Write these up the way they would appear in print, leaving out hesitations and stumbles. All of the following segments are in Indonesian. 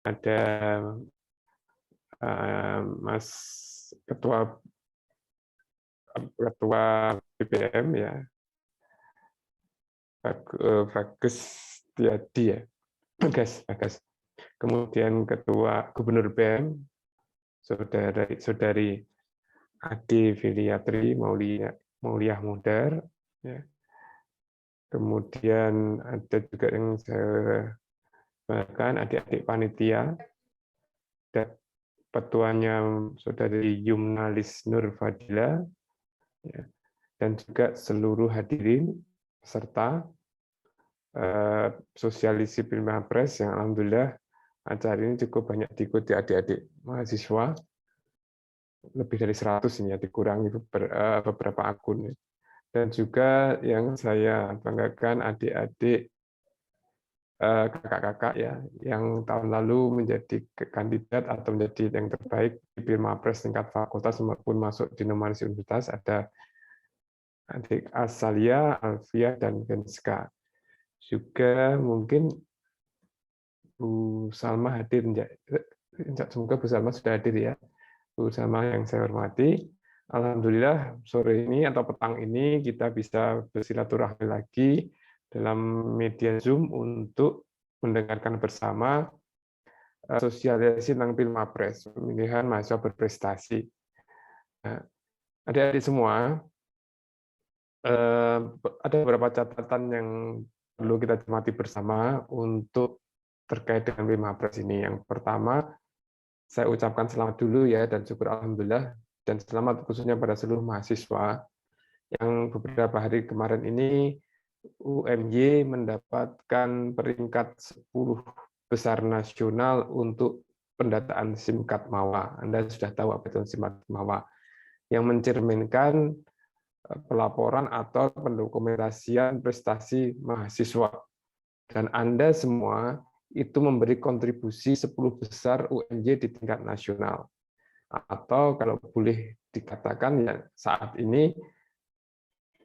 ada Mas Ketua BBM ya, Bagus Tiadi ya, Bagas. Kemudian Ketua Gubernur BEM, Saudari Ade Filiatri Mauliah Mudar. Ya. Kemudian ada juga yang saya banggakan adik-adik panitia, dan petuanya Saudari Yumnalis Nur Fadila, ya, dan juga seluruh hadirin serta sosialisi Pilpres yang alhamdulillah acara ini cukup banyak diikuti adik-adik mahasiswa, lebih dari 100 ini ya, dikurangi beberapa akun. Dan juga yang saya banggakan adik-adik kakak-kakak ya, yang tahun lalu menjadi kandidat atau menjadi yang terbaik di Pilpres tingkat fakultas maupun masuk di nominasi universitas, ada adik Asalia, Alfia, dan Genska. Juga mungkin Bu Salma hadir, semoga Bu Salma sudah hadir ya. Bu Salma yang saya hormati, alhamdulillah sore ini atau petang ini kita bisa bersilaturahmi lagi dalam media Zoom untuk mendengarkan bersama sosialisasi tentang Pilpres, pemilihan mahasiswa berprestasi. Nah, adik-adik semua, ada beberapa catatan yang perlu kita cermati bersama untuk terkait dengan Pilpres ini. Yang pertama, saya ucapkan selamat dulu ya, dan syukur alhamdulillah, dan selamat khususnya pada seluruh mahasiswa yang beberapa hari kemarin ini UMY mendapatkan peringkat 10 besar nasional untuk pendataan SIM card MAWA. Anda sudah tahu apa itu SIM card MAWA, yang mencerminkan pelaporan atau pendokumentasian prestasi mahasiswa. Dan Anda semua itu memberi kontribusi 10 besar UMY di tingkat nasional. Atau kalau boleh dikatakan ya, saat ini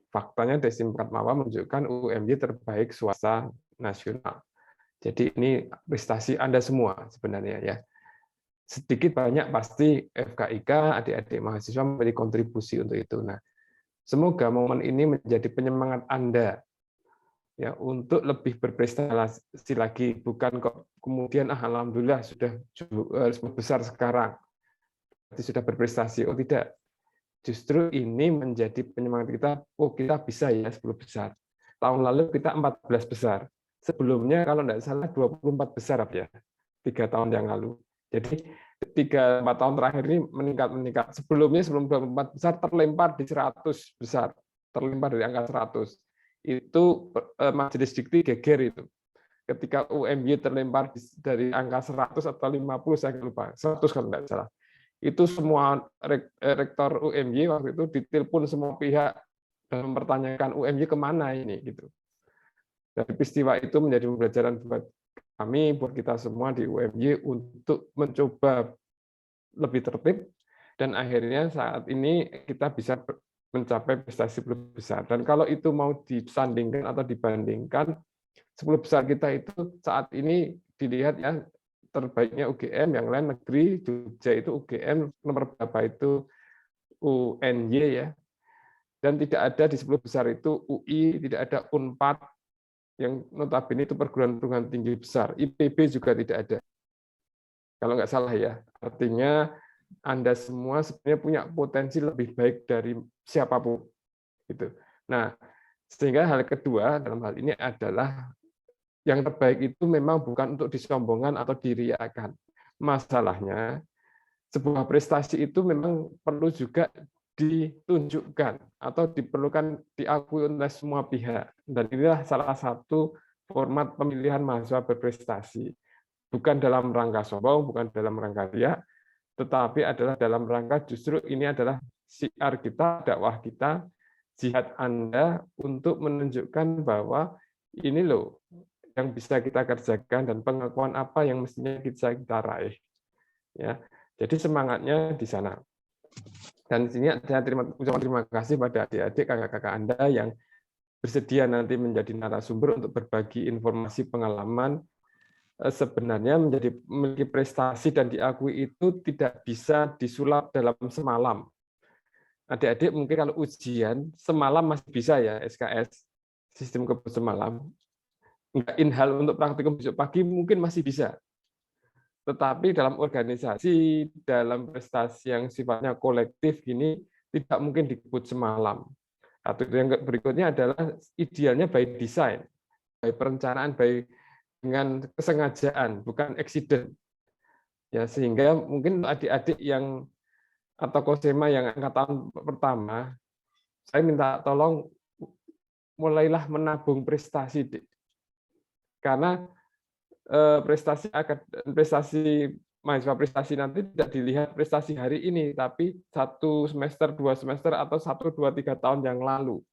faktanya SIM card MAWA menunjukkan UMY terbaik swasta nasional. Jadi ini prestasi Anda semua sebenarnya ya. Sedikit banyak pasti FKIK, adik-adik mahasiswa memberi kontribusi untuk itu. Nah, semoga momen ini menjadi penyemangat Anda ya untuk lebih berprestasi lagi, bukan kok kemudian alhamdulillah sudah besar sekarang sudah berprestasi. Oh tidak, justru ini menjadi penyemangat kita. Oh kita bisa ya 10 besar. Tahun lalu kita 14 besar. Sebelumnya kalau tidak salah 24 besar ya, 3 tahun yang lalu. Jadi 3-4 tahun terakhir ini meningkat. Sebelum 24 besar terlempar di 100 besar, terlempar dari angka 100. Itu Majelis Dikti geger itu. Ketika UMY terlempar dari angka 100 atau 50, saya lupa, 100 kalau tidak salah. Itu semua rektor UMY waktu itu ditelepon semua pihak dan mempertanyakan UMY kemana ini gitu. Dari peristiwa itu menjadi pembelajaran buat kami, buat kita semua di UMY untuk mencoba lebih tertib, dan akhirnya saat ini kita bisa mencapai prestasi 10 besar. Dan kalau itu mau disandingkan atau dibandingkan, 10 besar kita itu saat ini dilihat ya, terbaiknya UGM, yang lain negeri, Jogja itu UGM, nomor berapa itu UNY ya. Dan tidak ada di 10 besar itu UI, tidak ada UNPAD, yang notabene itu perguruan tinggi besar. IPB juga tidak ada. Kalau nggak salah ya. Artinya Anda semua sebenarnya punya potensi lebih baik dari siapapun. Gitu. Nah, sehingga hal kedua dalam hal ini adalah yang terbaik itu memang bukan untuk disombongkan atau diriakan. Masalahnya, sebuah prestasi itu memang perlu juga ditunjukkan atau diperlukan diakui oleh semua pihak. Dan inilah salah satu format pemilihan mahasiswa berprestasi. Bukan dalam rangka sombong, bukan dalam rangka riak, tetapi adalah dalam rangka justru ini adalah syiar kita, dakwah kita, jihad Anda untuk menunjukkan bahwa ini loh yang bisa kita kerjakan dan pengakuan apa yang mestinya kita raih. Ya, jadi semangatnya di sana. Dan di sini saya ucapkan terima kasih pada adik-adik, kakak-kakak Anda yang bersedia nanti menjadi narasumber untuk berbagi informasi pengalaman sebenarnya memiliki prestasi dan diakui itu tidak bisa disulap dalam semalam. Adik-adik mungkin kalau ujian semalam masih bisa ya SKS, sistem kebut semalam. Enggak inhal untuk praktikum besok pagi mungkin masih bisa. Tetapi dalam organisasi, dalam prestasi yang sifatnya kolektif ini tidak mungkin dikebut semalam. Atau yang berikutnya adalah idealnya by design, by perencanaan, by dengan kesengajaan, bukan accident. Ya, sehingga mungkin adik-adik yang atau kosema yang angkatan pertama, saya minta tolong mulailah menabung prestasi, karena prestasi mahasiswa prestasi nanti tidak dilihat prestasi hari ini, tapi 1 semester, 2 semester, atau 1, 2, 3 tahun yang lalu.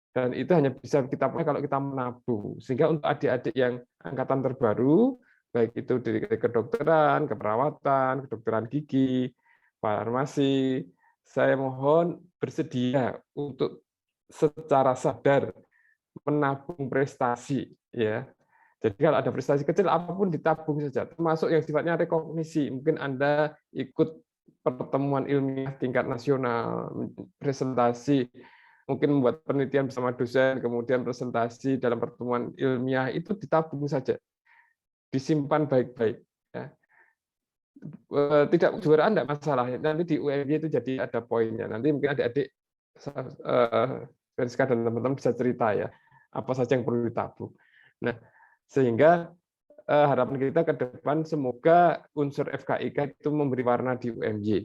Dan itu hanya bisa kita pakai kalau kita menabung. Sehingga untuk adik-adik yang angkatan terbaru, baik itu dari kedokteran, keperawatan, kedokteran gigi, farmasi, saya mohon bersedia untuk secara sadar menabung prestasi, ya. Jadi kalau ada prestasi kecil apapun ditabung saja, termasuk yang sifatnya rekognisi. Mungkin Anda ikut pertemuan ilmiah tingkat nasional, presentasi, mungkin membuat penelitian bersama dosen, kemudian presentasi dalam pertemuan ilmiah, itu ditabung saja, disimpan baik-baik. Ya. Tidak juara tidak masalah. Nanti di UMY itu jadi ada poinnya. Nanti mungkin adik-adik Francisca dan teman-teman bisa cerita ya apa saja yang perlu ditabung. Nah, sehingga harapan kita ke depan semoga unsur FKIK itu memberi warna di UMY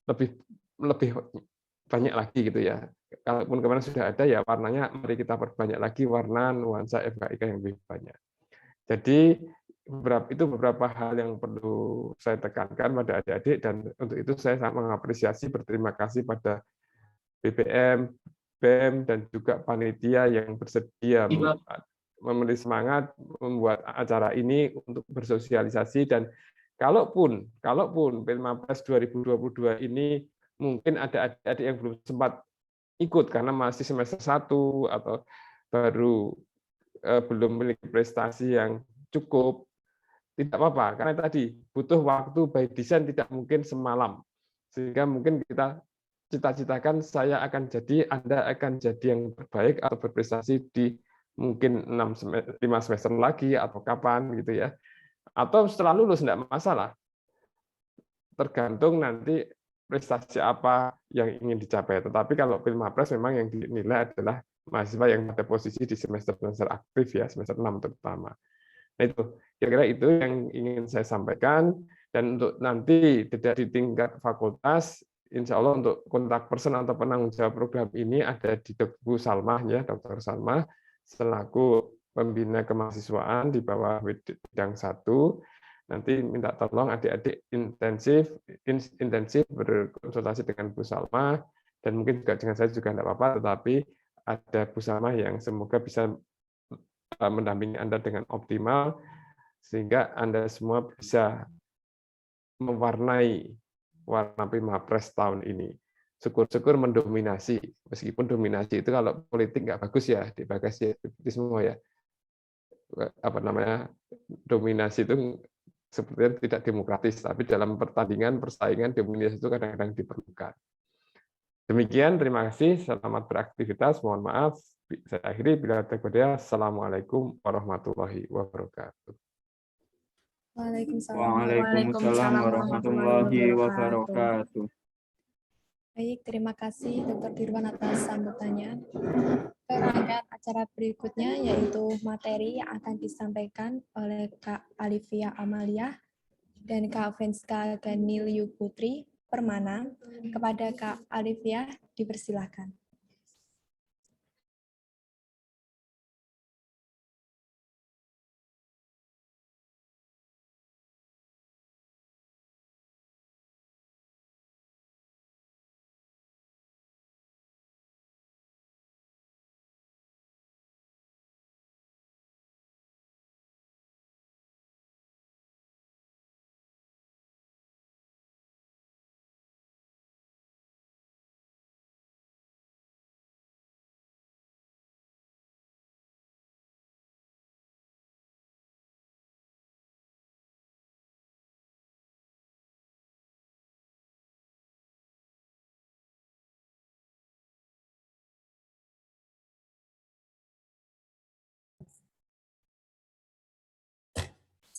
lebih lebih banyak lagi gitu ya. Kalaupun kemarin sudah ada ya warnanya, mari kita perbanyak lagi warna nuansa FKIK yang lebih banyak. Jadi itu beberapa hal yang perlu saya tekankan pada adik-adik, dan untuk itu saya sangat mengapresiasi, berterima kasih pada BPM, BEM, dan juga panitia yang bersedia memberi semangat membuat acara ini untuk bersosialisasi. Dan kalaupun Pilmapres 2022 ini mungkin ada adik-adik yang belum sempat ikut karena masih semester 1 atau baru belum memiliki prestasi yang cukup, tidak apa-apa, karena tadi butuh waktu by design, tidak mungkin semalam. Sehingga mungkin kita cita-citakan Anda akan jadi yang terbaik atau berprestasi di mungkin 5 semester lagi atau kapan gitu ya. Atau setelah lulus tidak masalah. Tergantung nanti prestasi apa yang ingin dicapai. Tetapi kalau Pilmapres memang yang dinilai adalah mahasiswa yang pada posisi di semester-semester aktif ya, semester 6 terutama. Nah itu, kira-kira itu yang ingin saya sampaikan. Dan untuk nanti tidak di tingkat fakultas, insya Allah untuk kontak person atau penanggung jawab program ini ada di Bu Salmah ya, Dr. Salmah, selaku pembina kemahasiswaan di bawah bidang 1. Nanti minta tolong adik-adik intensif berkonsultasi dengan Bu Salmah, dan mungkin juga dengan saya juga tidak apa-apa, tetapi ada Bu Salmah yang semoga bisa mendampingi Anda dengan optimal, sehingga Anda semua bisa mewarnai warna Pilmapres tahun ini. Syukur-syukur mendominasi, meskipun dominasi itu kalau politik nggak bagus ya, di bagasi semua ya. Apa namanya, dominasi itu sepertinya tidak demokratis, tapi dalam pertandingan, persaingan, dominasi itu kadang-kadang diperlukan. Demikian, terima kasih. Selamat beraktivitas. Mohon maaf. Saya akhiri. Bila terkadang, Assalamualaikum warahmatullahi wabarakatuh. Waalaikumsalam warahmatullahi wabarakatuh. Baik, terima kasih Dr. Dirwan atas sambutannya. Rangkaian acara berikutnya yaitu materi yang akan disampaikan oleh Kak Alivia Amalia dan Kak Venska Ganiliu Putri Permana. Kepada Kak Alivia, dipersilakan.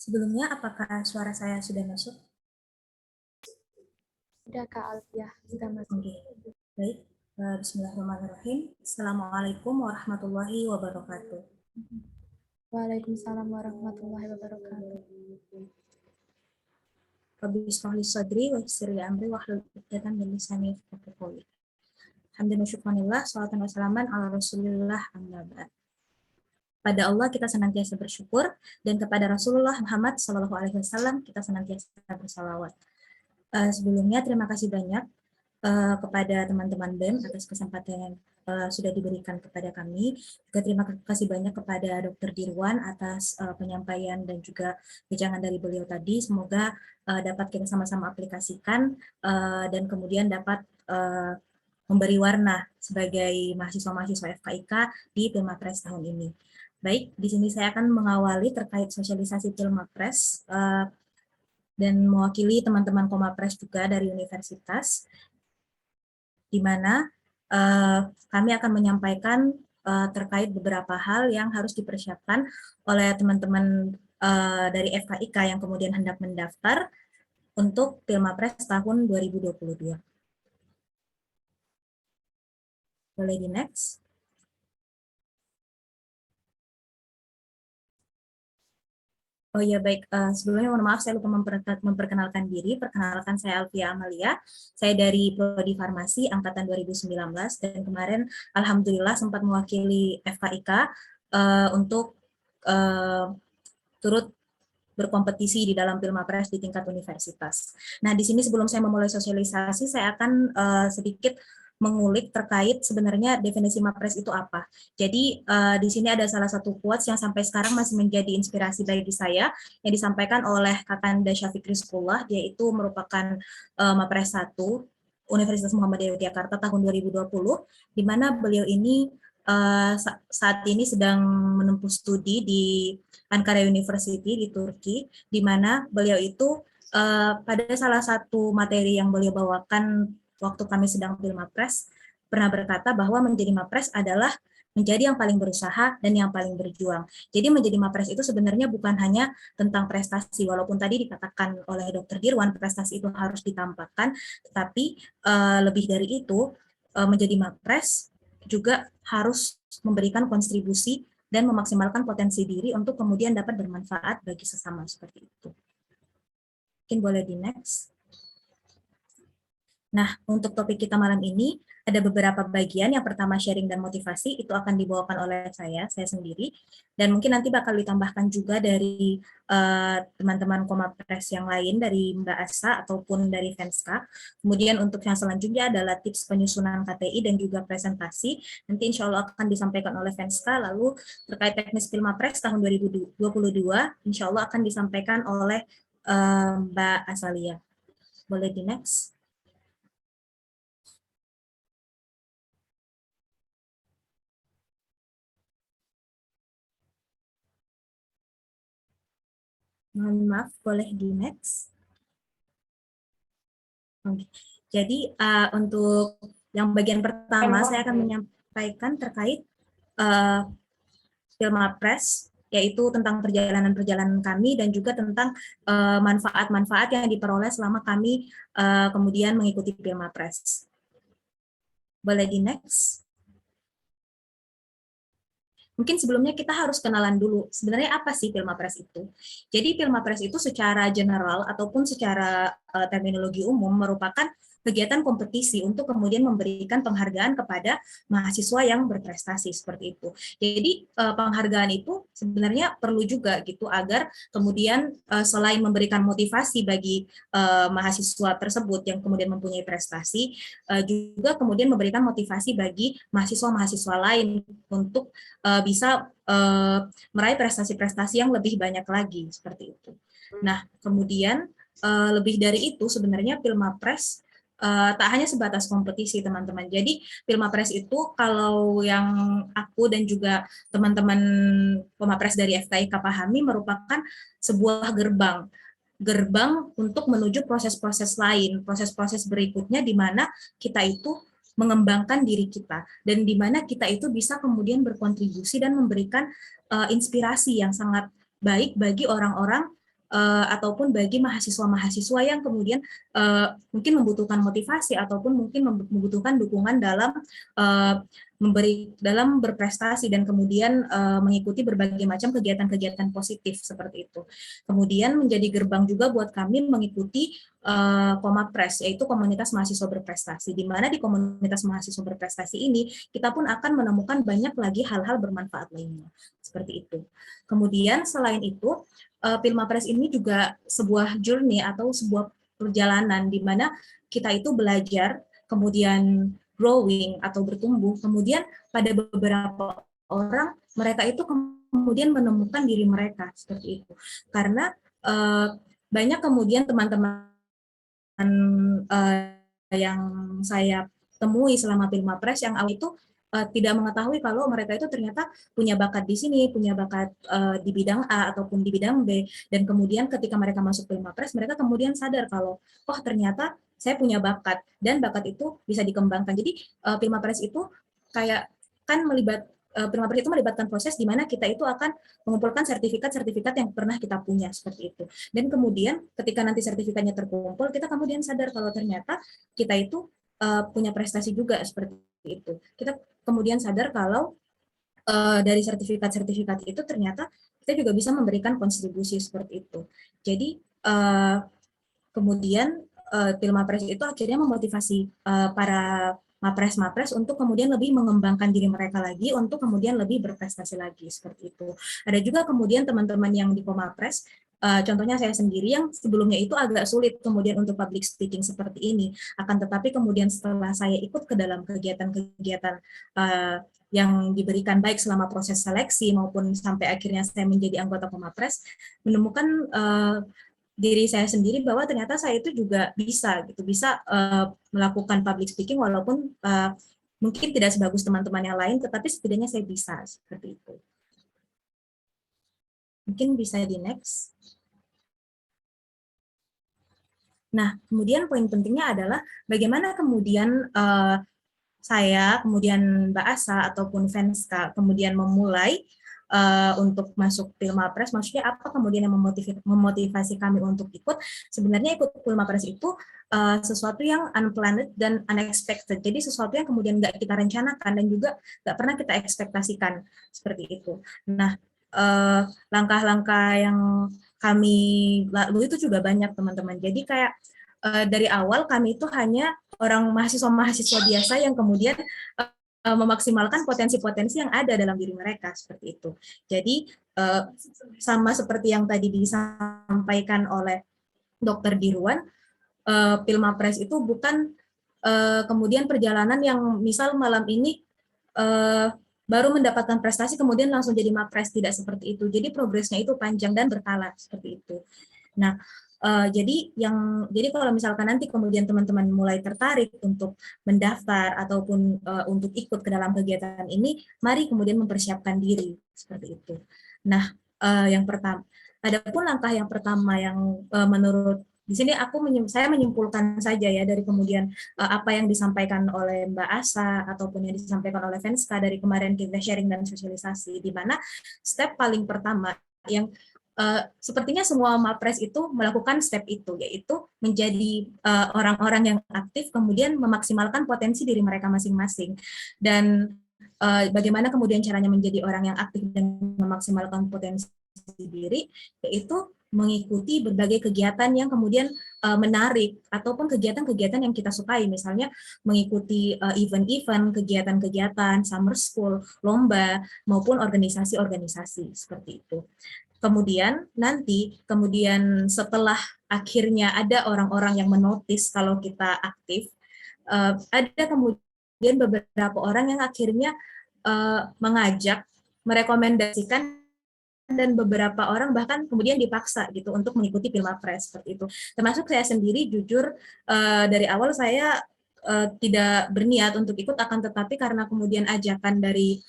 Sebelumnya, apakah suara saya sudah masuk? Sudah Kak Alfiah, sudah masuk. Oke, baik. Bismillahirrahmanirrahim. Assalamualaikum warahmatullahi wabarakatuh. Waalaikumsalam warahmatullahi wabarakatuh. Rabbi ishrah li sadri wa yassir li amri wahlul 'uqdatam min lisani yafqahu qawli. Hamdan wa syukranillah, shalatan wa salaman ala Rasulillah amma ba'd. Pada Allah kita senantiasa bersyukur, dan kepada Rasulullah Muhammad SAW kita senantiasa bersalawat. Sebelumnya terima kasih banyak kepada teman-teman BEM atas kesempatan yang sudah diberikan kepada kami. Juga terima kasih banyak kepada Dr. Dirwan atas penyampaian dan juga wejangan dari beliau tadi. Semoga dapat kita sama-sama aplikasikan dan kemudian dapat memberi warna sebagai mahasiswa-mahasiswa FKIK di Pilmapres tahun ini. Baik, di sini saya akan mengawali terkait sosialisasi Pilmapres dan mewakili teman-teman Komapres juga dari universitas, di mana kami akan menyampaikan terkait beberapa hal yang harus dipersiapkan oleh teman-teman dari FKIK yang kemudian hendak mendaftar untuk Pilmapres tahun 2022. Boleh di next. Oh ya baik, sebelumnya mohon maaf saya lupa memperkenalkan diri. Perkenalkan, saya Alfiah Amalia, saya dari Prodi Farmasi Angkatan 2019, dan kemarin Alhamdulillah sempat mewakili FKIK untuk turut berkompetisi di dalam Pilmapres di tingkat universitas. Nah di sini sebelum saya memulai sosialisasi, saya akan sedikit mengulik terkait sebenarnya definisi Mapres itu apa. Jadi di sini ada salah satu quotes yang sampai sekarang masih menjadi inspirasi bagi saya, yang disampaikan oleh Kakanda Syafiq Rizqullah. Dia itu merupakan Mapres 1 Universitas Muhammadiyah Yogyakarta tahun 2020, di mana beliau ini saat ini sedang menempuh studi di Ankara University di Turki, di mana beliau itu pada salah satu materi yang beliau bawakan waktu kami sedang Pilmapres, pernah berkata bahwa menjadi Mapres adalah menjadi yang paling berusaha dan yang paling berjuang. Jadi menjadi Mapres itu sebenarnya bukan hanya tentang prestasi, walaupun tadi dikatakan oleh Dr. Dirwan prestasi itu harus ditampakkan, tetapi lebih dari itu menjadi Mapres juga harus memberikan kontribusi dan memaksimalkan potensi diri untuk kemudian dapat bermanfaat bagi sesama, seperti itu. Mungkin boleh di next. Nah, untuk topik kita malam ini, ada beberapa bagian. Yang pertama sharing dan motivasi, itu akan dibawakan oleh saya sendiri. Dan mungkin nanti bakal ditambahkan juga dari teman-teman Komapres yang lain, dari Mbak Asa ataupun dari Venska. Kemudian untuk yang selanjutnya adalah tips penyusunan KTI dan juga presentasi. Nanti insya Allah akan disampaikan oleh Venska. Lalu terkait teknis Pilmapres tahun 2022, insya Allah akan disampaikan oleh Mbak Asalia. Boleh di next. Mohon maaf, boleh di next. Oke. Jadi untuk yang bagian pertama saya akan menyampaikan terkait Pilmapres, yaitu tentang perjalanan-perjalanan kami dan juga tentang manfaat-manfaat yang diperoleh selama kami kemudian mengikuti Pilmapres. Boleh di next. Mungkin sebelumnya kita harus kenalan dulu, sebenarnya apa sih Pilmapres itu? Jadi Pilmapres itu secara general ataupun secara terminologi umum merupakan kegiatan kompetisi untuk kemudian memberikan penghargaan kepada mahasiswa yang berprestasi, seperti itu. Jadi penghargaan itu sebenarnya perlu juga gitu agar kemudian selain memberikan motivasi bagi mahasiswa tersebut yang kemudian mempunyai prestasi, juga kemudian memberikan motivasi bagi mahasiswa-mahasiswa lain untuk bisa meraih prestasi-prestasi yang lebih banyak lagi, seperti itu. Nah, kemudian lebih dari itu sebenarnya Pilmapres tak hanya sebatas kompetisi, teman-teman. Jadi Pilmapres itu kalau yang aku dan juga teman-teman Komapres dari FKIK pahami merupakan sebuah gerbang untuk menuju proses-proses lain, proses-proses berikutnya di mana kita itu mengembangkan diri kita, dan di mana kita itu bisa kemudian berkontribusi dan memberikan inspirasi yang sangat baik bagi orang-orang ataupun bagi mahasiswa-mahasiswa yang kemudian mungkin membutuhkan motivasi ataupun mungkin membutuhkan dukungan dalam berprestasi dan kemudian mengikuti berbagai macam kegiatan-kegiatan positif seperti itu. Kemudian menjadi gerbang juga buat kami mengikuti Komapres, yaitu komunitas mahasiswa berprestasi, di mana di komunitas mahasiswa berprestasi ini kita pun akan menemukan banyak lagi hal-hal bermanfaat lainnya, seperti itu. Kemudian selain itu, Pilmapres ini juga sebuah journey atau sebuah perjalanan di mana kita itu belajar, kemudian growing atau bertumbuh, kemudian pada beberapa orang mereka itu kemudian menemukan diri mereka seperti itu. Karena banyak kemudian teman-teman yang saya temui selama Pilmapres yang awal itu tidak mengetahui kalau mereka itu ternyata punya bakat di sini, punya bakat di bidang A ataupun di bidang B, dan kemudian ketika mereka masuk Pilmapres, mereka kemudian sadar kalau, oh ternyata saya punya bakat, dan bakat itu bisa dikembangkan. Jadi Pilmapres itu kayak kan Pilmapres itu melibatkan proses di mana kita itu akan mengumpulkan sertifikat-sertifikat yang pernah kita punya, seperti itu. Dan kemudian ketika nanti sertifikatnya terkumpul, kita kemudian sadar kalau ternyata kita itu punya prestasi juga, seperti itu. Kita kemudian sadar kalau dari sertifikat-sertifikat itu ternyata kita juga bisa memberikan kontribusi seperti itu. Jadi kemudian Pilmapres itu akhirnya memotivasi para mapres-mapres untuk kemudian lebih mengembangkan diri mereka lagi untuk kemudian lebih berprestasi lagi, seperti itu. Ada juga kemudian teman-teman yang di Komapres, contohnya saya sendiri yang sebelumnya itu agak sulit kemudian untuk public speaking seperti ini, akan tetapi kemudian setelah saya ikut ke dalam kegiatan-kegiatan yang diberikan baik selama proses seleksi maupun sampai akhirnya saya menjadi anggota Komapres, menemukan diri saya sendiri bahwa ternyata saya itu juga bisa melakukan public speaking walaupun mungkin tidak sebagus teman-teman yang lain, tetapi setidaknya saya bisa, seperti itu. Mungkin bisa di next. Nah, kemudian poin pentingnya adalah bagaimana kemudian saya, kemudian Mbak Asa ataupun Venska kemudian memulai untuk masuk Pilmapres. Maksudnya apa kemudian yang memotivasi kami untuk ikut? Sebenarnya ikut Pilmapres itu sesuatu yang unplanned dan unexpected. Jadi sesuatu yang kemudian nggak kita rencanakan dan juga nggak pernah kita ekspektasikan, seperti itu. Nah, langkah-langkah yang kami lalui itu juga banyak, teman-teman. Jadi kayak dari awal kami itu hanya orang mahasiswa-mahasiswa biasa yang kemudian memaksimalkan potensi-potensi yang ada dalam diri mereka, seperti itu. Jadi sama seperti yang tadi disampaikan oleh Dr. Dirwan, Pilmapres itu bukan kemudian perjalanan yang misal malam ini baru mendapatkan prestasi kemudian langsung jadi mapres, tidak seperti itu. Jadi progresnya itu panjang dan berkala, seperti itu. Nah, jadi kalau misalkan nanti kemudian teman-teman mulai tertarik untuk mendaftar ataupun untuk ikut ke dalam kegiatan ini, mari kemudian mempersiapkan diri, seperti itu. Nah, yang pertama, adapun langkah yang pertama yang menurut di sini saya menyimpulkan saja ya dari kemudian apa yang disampaikan oleh Mbak Asa ataupun yang disampaikan oleh Venska dari kemarin kita sharing dan sosialisasi, di mana step paling pertama yang sepertinya semua mapres itu melakukan step itu, yaitu menjadi orang-orang yang aktif kemudian memaksimalkan potensi diri mereka masing-masing. Dan bagaimana kemudian caranya menjadi orang yang aktif dan memaksimalkan potensi diri, yaitu mengikuti berbagai kegiatan yang kemudian menarik ataupun kegiatan-kegiatan yang kita sukai, misalnya mengikuti event-event, kegiatan-kegiatan, summer school, lomba, maupun organisasi-organisasi, seperti itu. Kemudian setelah akhirnya ada orang-orang yang menotis kalau kita aktif, ada kemudian beberapa orang yang akhirnya mengajak, merekomendasikan, dan beberapa orang bahkan kemudian dipaksa gitu untuk mengikuti Pilmapres, seperti itu. Termasuk saya sendiri, jujur dari awal saya tidak berniat untuk ikut, akan tetapi karena kemudian ajakan dari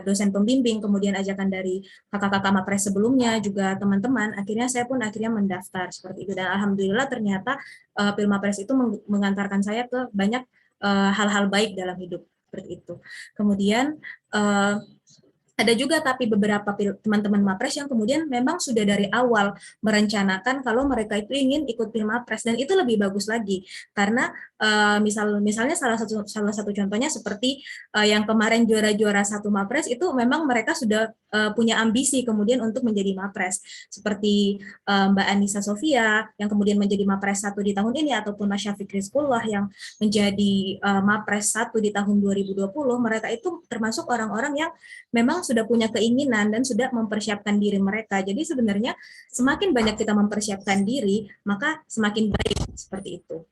dosen pembimbing, kemudian ajakan dari kakak-kakak mapres sebelumnya, juga teman-teman, akhirnya saya pun mendaftar, seperti itu. Dan alhamdulillah ternyata Pilmapres itu mengantarkan saya ke banyak hal-hal baik dalam hidup, seperti itu. Kemudian Ada juga tapi beberapa teman-teman Mapres yang kemudian memang sudah dari awal merencanakan kalau mereka itu ingin ikut Pilmapres, dan itu lebih bagus lagi karena misalnya salah satu contohnya seperti yang kemarin juara 1 Mapres itu memang mereka sudah punya ambisi kemudian untuk menjadi Mapres, seperti Mbak Anissa Sofia yang kemudian menjadi Mapres 1 di tahun ini, ataupun Mas Syafiq Rizqullah yang menjadi Mapres 1 di tahun 2020. Mereka itu termasuk orang-orang yang memang sudah punya keinginan dan sudah mempersiapkan diri mereka. Jadi sebenarnya semakin banyak kita mempersiapkan diri, maka semakin baik, seperti itu.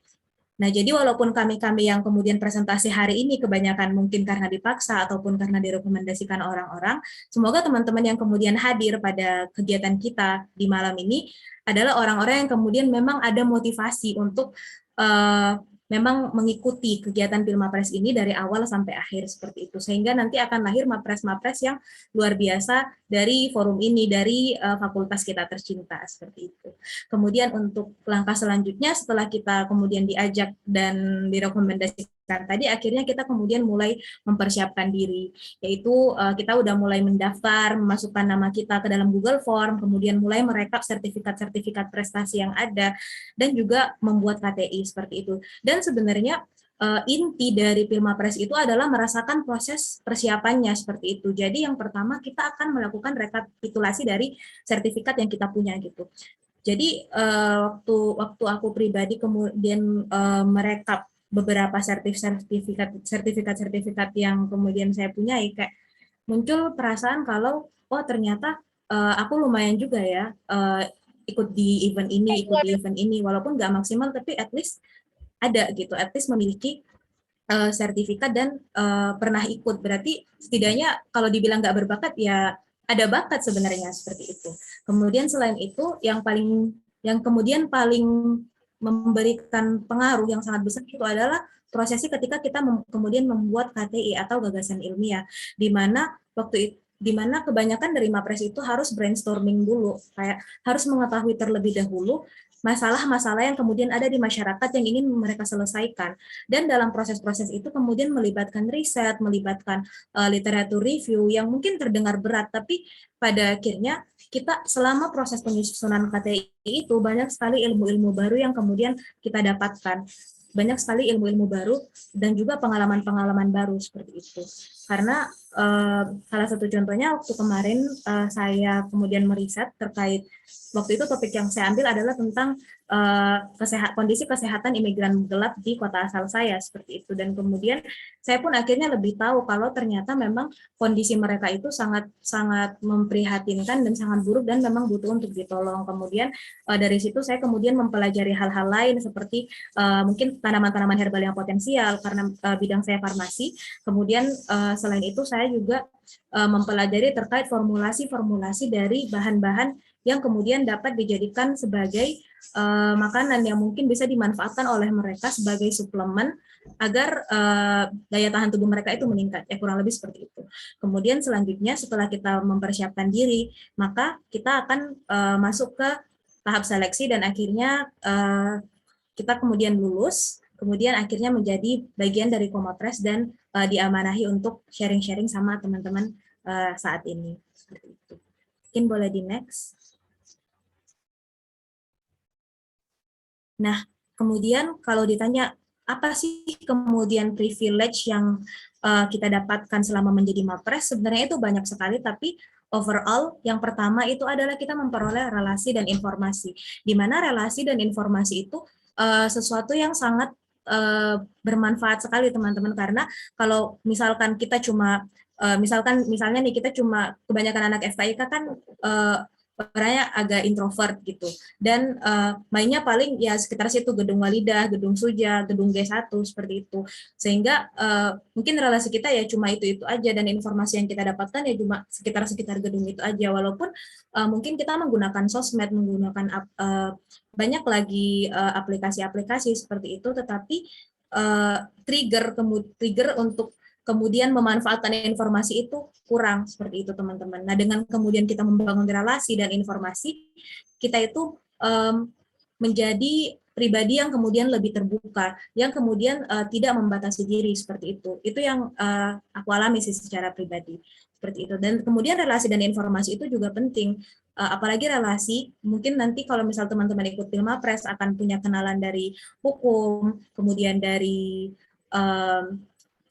Nah, jadi walaupun kami-kami yang kemudian presentasi hari ini kebanyakan mungkin karena dipaksa ataupun karena direkomendasikan orang-orang, semoga teman-teman yang kemudian hadir pada kegiatan kita di malam ini adalah orang-orang yang kemudian memang ada motivasi untuk memang mengikuti kegiatan Pilmapres ini dari awal sampai akhir, seperti itu. Sehingga nanti akan lahir Mapres-Mapres yang luar biasa dari forum ini, dari fakultas kita tercinta, seperti itu. Kemudian untuk langkah selanjutnya setelah kita kemudian diajak dan direkomendasikan tadi, akhirnya kita kemudian mulai mempersiapkan diri, yaitu kita udah mulai mendaftar, memasukkan nama kita ke dalam Google Form, kemudian mulai merekap sertifikat-sertifikat prestasi yang ada, dan juga membuat KTI, seperti itu. Dan sebenarnya inti dari Pilmapres itu adalah merasakan proses persiapannya, seperti itu. Jadi yang pertama kita akan melakukan rekapitulasi dari sertifikat yang kita punya gitu. Jadi waktu aku pribadi kemudian merekap beberapa sertifikat yang kemudian saya punyai, kayak muncul perasaan kalau ternyata aku lumayan juga ya ikut di event ini, walaupun nggak maksimal tapi at least ada gitu, at least memiliki sertifikat dan pernah ikut. Berarti setidaknya kalau dibilang nggak berbakat ya ada bakat sebenarnya, seperti itu. Kemudian selain itu yang kemudian paling memberikan pengaruh yang sangat besar itu adalah prosesnya ketika kita kemudian membuat KTI atau gagasan ilmiah, di mana kebanyakan dari Mapres itu harus brainstorming dulu, kayak harus mengetahui terlebih dahulu masalah-masalah yang kemudian ada di masyarakat yang ingin mereka selesaikan. Dan dalam proses-proses itu kemudian melibatkan riset, melibatkan literatur review yang mungkin terdengar berat, tapi pada akhirnya kita selama proses penyusunan KTI itu banyak sekali ilmu-ilmu baru yang kemudian kita dapatkan. Banyak sekali ilmu-ilmu baru dan juga pengalaman-pengalaman baru, seperti itu. Karena salah satu contohnya waktu kemarin saya kemudian meriset terkait, waktu itu topik yang saya ambil adalah tentang kondisi kesehatan imigran gelap di kota asal saya, seperti itu. Dan kemudian saya pun akhirnya lebih tahu kalau ternyata memang kondisi mereka itu sangat memprihatinkan dan sangat buruk dan memang butuh untuk ditolong. Kemudian dari situ saya kemudian mempelajari hal-hal lain seperti mungkin tanaman-tanaman herbal yang potensial karena bidang saya farmasi. Kemudian selain itu saya juga mempelajari terkait formulasi-formulasi dari bahan-bahan yang kemudian dapat dijadikan sebagai makanan yang mungkin bisa dimanfaatkan oleh mereka sebagai suplemen agar daya tahan tubuh mereka itu meningkat, ya kurang lebih seperti itu. Kemudian selanjutnya setelah kita mempersiapkan diri, maka kita akan masuk ke tahap seleksi dan akhirnya kita kemudian lulus, kemudian akhirnya menjadi bagian dari Komapres dan diamanahi untuk sharing-sharing sama teman-teman saat ini. Seperti itu. Mungkin boleh di next. Nah, kemudian kalau ditanya apa sih kemudian privilege yang kita dapatkan selama menjadi Mapres, sebenarnya itu banyak sekali, tapi overall yang pertama itu adalah kita memperoleh relasi dan informasi, di mana relasi dan informasi itu sesuatu yang sangat bermanfaat sekali teman-teman, karena kalau misalkan kita cuma misalnya nih kita cuma kebanyakan anak FKIK kan orangnya agak introvert gitu, dan mainnya paling ya sekitar situ, Gedung Walidah, Gedung Suja, Gedung G1 seperti itu, sehingga mungkin relasi kita ya cuma itu aja, dan informasi yang kita dapatkan ya cuma sekitar gedung itu aja, walaupun mungkin kita menggunakan sosmed, menggunakan banyak lagi aplikasi-aplikasi seperti itu, tetapi trigger untuk kemudian memanfaatkan informasi itu kurang, seperti itu teman-teman. Nah, dengan kemudian kita membangun relasi dan informasi, kita itu menjadi pribadi yang kemudian lebih terbuka, yang kemudian tidak membatasi diri, seperti itu. Itu yang aku alami sih secara pribadi. seperti itu. Dan kemudian relasi dan informasi itu juga penting, apalagi relasi, mungkin nanti kalau misal teman-teman ikut Pilmapres akan punya kenalan dari hukum, kemudian dari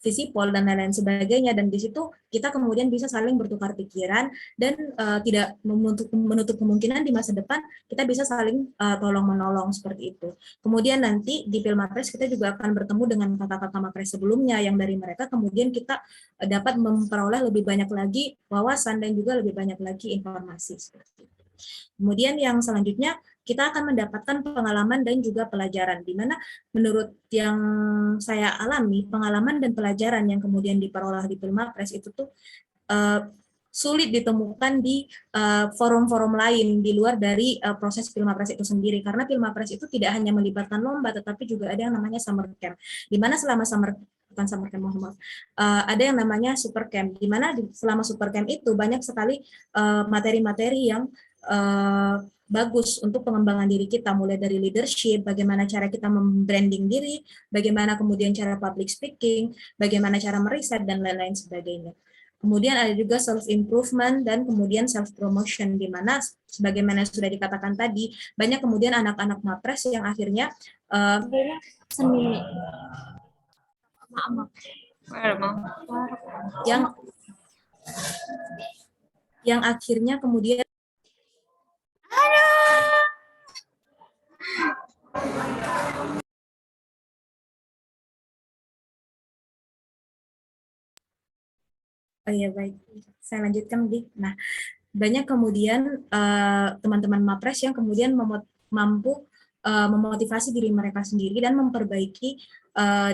Visipol dan lain-lain sebagainya, dan di situ kita kemudian bisa saling bertukar pikiran dan tidak menutup kemungkinan di masa depan kita bisa saling tolong-menolong seperti itu. Kemudian nanti di Pilmapres kita juga akan bertemu dengan kakak-kakak Mapres sebelumnya yang dari mereka kemudian kita dapat memperoleh lebih banyak lagi wawasan dan juga lebih banyak lagi informasi seperti itu. Kemudian yang selanjutnya kita akan mendapatkan pengalaman dan juga pelajaran, di mana menurut yang saya alami, pengalaman dan pelajaran yang kemudian diperoleh di Pilmapres itu tuh sulit ditemukan di forum-forum lain di luar dari proses Pilmapres itu sendiri, karena Pilmapres itu tidak hanya melibatkan lomba, tetapi juga ada yang namanya summer camp, di mana selama bukan summer camp, mohon maaf, ada yang namanya super camp, di mana selama super camp itu banyak sekali materi-materi yang bagus untuk pengembangan diri kita, mulai dari leadership, bagaimana cara kita membranding diri, bagaimana kemudian cara public speaking, bagaimana cara meriset, dan lain-lain sebagainya. Kemudian ada juga self-improvement dan kemudian self-promotion, di mana sebagaimana sudah dikatakan tadi, banyak kemudian anak-anak Mapres yang akhirnya seni yang akhirnya kemudian baik, saya lanjutkan, Dik. Nah, banyak kemudian teman-teman Mapres yang kemudian mampu memotivasi diri mereka sendiri dan memperbaiki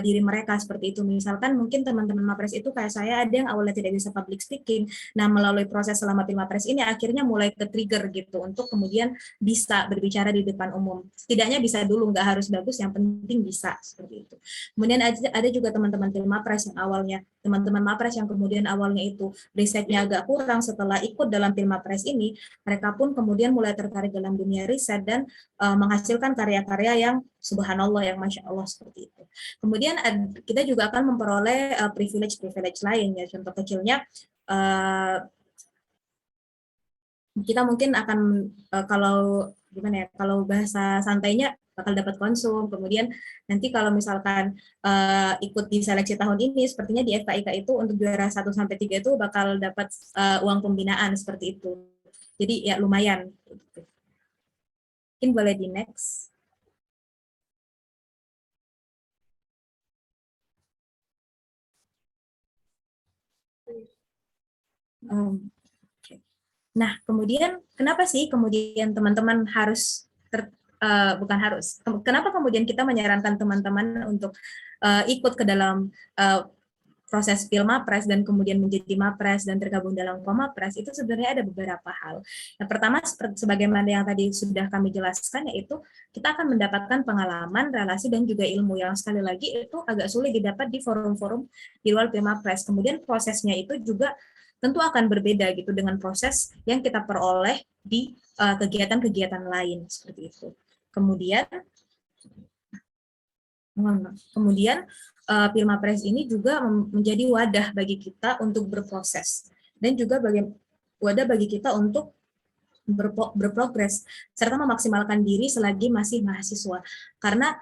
diri mereka seperti itu. Misalkan mungkin teman-teman Mapres itu kayak saya, ada yang awalnya tidak bisa public speaking, nah melalui proses selama Pilmapres ini akhirnya mulai ke-trigger gitu untuk kemudian bisa berbicara di depan umum. Setidaknya bisa dulu, nggak harus bagus, yang penting bisa, seperti itu. Kemudian ada juga teman-teman Pilmapres yang awalnya, teman-teman Mapres yang kemudian awalnya itu risetnya agak kurang, setelah ikut dalam Pilmapres ini, mereka pun kemudian mulai tertarik dalam dunia riset dan menghasilkan karya-karya yang subhanallah, yang masya Allah seperti itu. Kemudian kita juga akan memperoleh privilege-privilege lain, ya. Contoh kecilnya, kita mungkin akan kalau gimana ya, kalau bahasa santainya bakal dapat konsum. Kemudian nanti kalau misalkan ikut di seleksi tahun ini, sepertinya di FKIK itu untuk juara 1-3 itu bakal dapat uang pembinaan seperti itu. Jadi ya lumayan. Mungkin boleh di next. Nah, kemudian kenapa sih kemudian teman-teman harus bukan harus, kenapa kemudian kita menyarankan teman-teman untuk ikut ke dalam proses Pilmapres dan kemudian menjadi Mapres dan tergabung dalam Komapres, itu sebenarnya ada beberapa hal. Yang pertama, sebagaimana yang tadi sudah kami jelaskan, yaitu kita akan mendapatkan pengalaman, relasi, dan juga ilmu yang sekali lagi itu agak sulit didapat di forum-forum di luar Pilmapres. Kemudian prosesnya itu juga tentu akan berbeda gitu dengan proses yang kita peroleh di kegiatan-kegiatan lain seperti itu. Kemudian Pilmapres ini juga menjadi wadah bagi kita untuk berproses dan juga wadah bagi kita untuk berprogres serta memaksimalkan diri selagi masih mahasiswa. Karena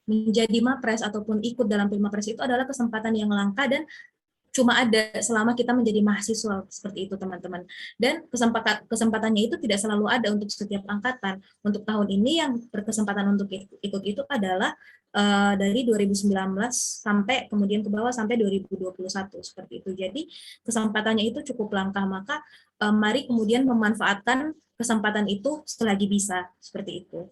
menjadi Mapres ataupun ikut dalam Pilmapres itu adalah kesempatan yang langka dan cuma ada selama kita menjadi mahasiswa, seperti itu teman-teman. Dan kesempatannya itu tidak selalu ada untuk setiap angkatan. Untuk tahun ini yang berkesempatan untuk ikut itu adalah dari 2019 sampai kemudian ke bawah sampai 2021 seperti itu. Jadi kesempatannya itu cukup langka, maka mari kemudian memanfaatkan kesempatan itu selagi bisa, seperti itu.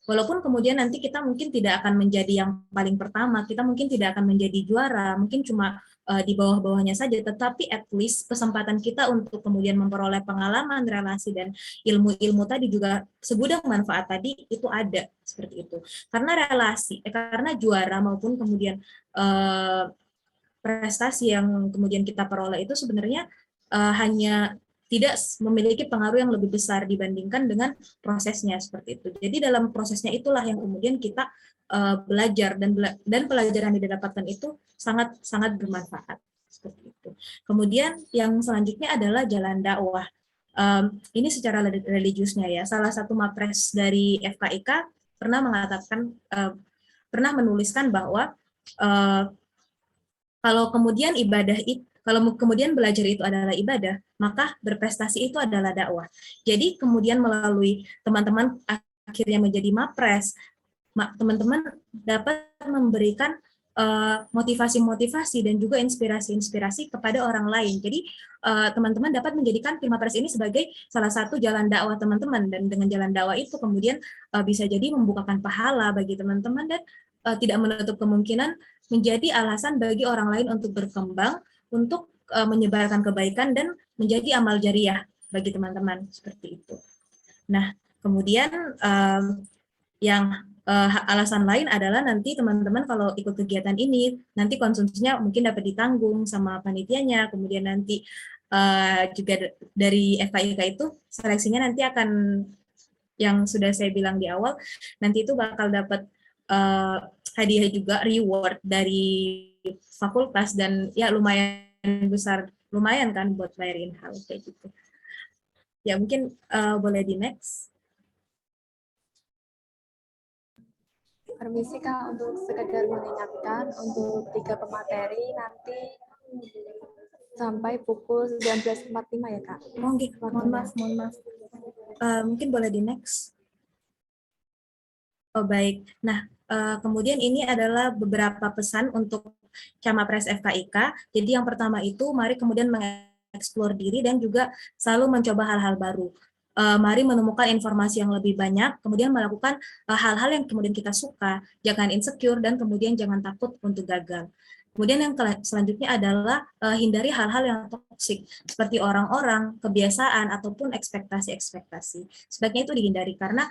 Walaupun kemudian nanti kita mungkin tidak akan menjadi yang paling pertama, kita mungkin tidak akan menjadi juara, mungkin cuma di bawah-bawahnya saja, tetapi at least kesempatan kita untuk kemudian memperoleh pengalaman, relasi, dan ilmu-ilmu tadi juga segudang manfaat tadi itu ada, seperti itu. Karena relasi, karena juara maupun kemudian prestasi yang kemudian kita peroleh itu sebenarnya hanya tidak memiliki pengaruh yang lebih besar dibandingkan dengan prosesnya, seperti itu. Jadi dalam prosesnya itulah yang kemudian kita belajar dan pelajaran yang didapatkan itu sangat bermanfaat. Seperti itu. Kemudian yang selanjutnya adalah jalan dakwah. Ini secara religiusnya ya. Salah satu mapres dari FKIK pernah mengatakan, pernah menuliskan bahwa kalau kemudian kalau kemudian belajar itu adalah ibadah, maka berprestasi itu adalah dakwah. Jadi kemudian melalui teman-teman akhirnya menjadi mapres, teman-teman dapat memberikan motivasi-motivasi dan juga inspirasi-inspirasi kepada orang lain. Jadi teman-teman dapat menjadikan Pilmapres ini sebagai salah satu jalan dakwah teman-teman, dan dengan jalan dakwah itu kemudian bisa jadi membukakan pahala bagi teman-teman dan tidak menutup kemungkinan menjadi alasan bagi orang lain untuk berkembang, untuk menyebarkan kebaikan dan menjadi amal jariah bagi teman-teman seperti itu. Nah, kemudian yang alasan lain adalah nanti teman-teman kalau ikut kegiatan ini, nanti konsumsinya mungkin dapat ditanggung sama panitianya, kemudian nanti juga dari FKIK itu seleksinya nanti akan, yang sudah saya bilang di awal, nanti itu bakal dapat hadiah juga, reward dari fakultas, dan ya lumayan besar, lumayan kan buat bayarin hal kayak gitu. Ya mungkin boleh di next. Permisi Kak, untuk sekedar mengingatkan untuk 3 pemateri nanti sampai pukul 19.45 ya Kak. Oh, okay. Mohon maaf. Mungkin boleh di next. Oh baik. Nah, kemudian ini adalah beberapa pesan untuk Camapres FKIK. Jadi yang pertama itu, mari kemudian mengeksplor diri dan juga selalu mencoba hal-hal baru. Mari menemukan informasi yang lebih banyak, kemudian melakukan hal-hal yang kemudian kita suka, jangan insecure, dan kemudian jangan takut untuk gagal. Kemudian yang selanjutnya adalah hindari hal-hal yang toksik, seperti orang-orang, kebiasaan, ataupun ekspektasi-ekspektasi. Sebaiknya itu dihindari, karena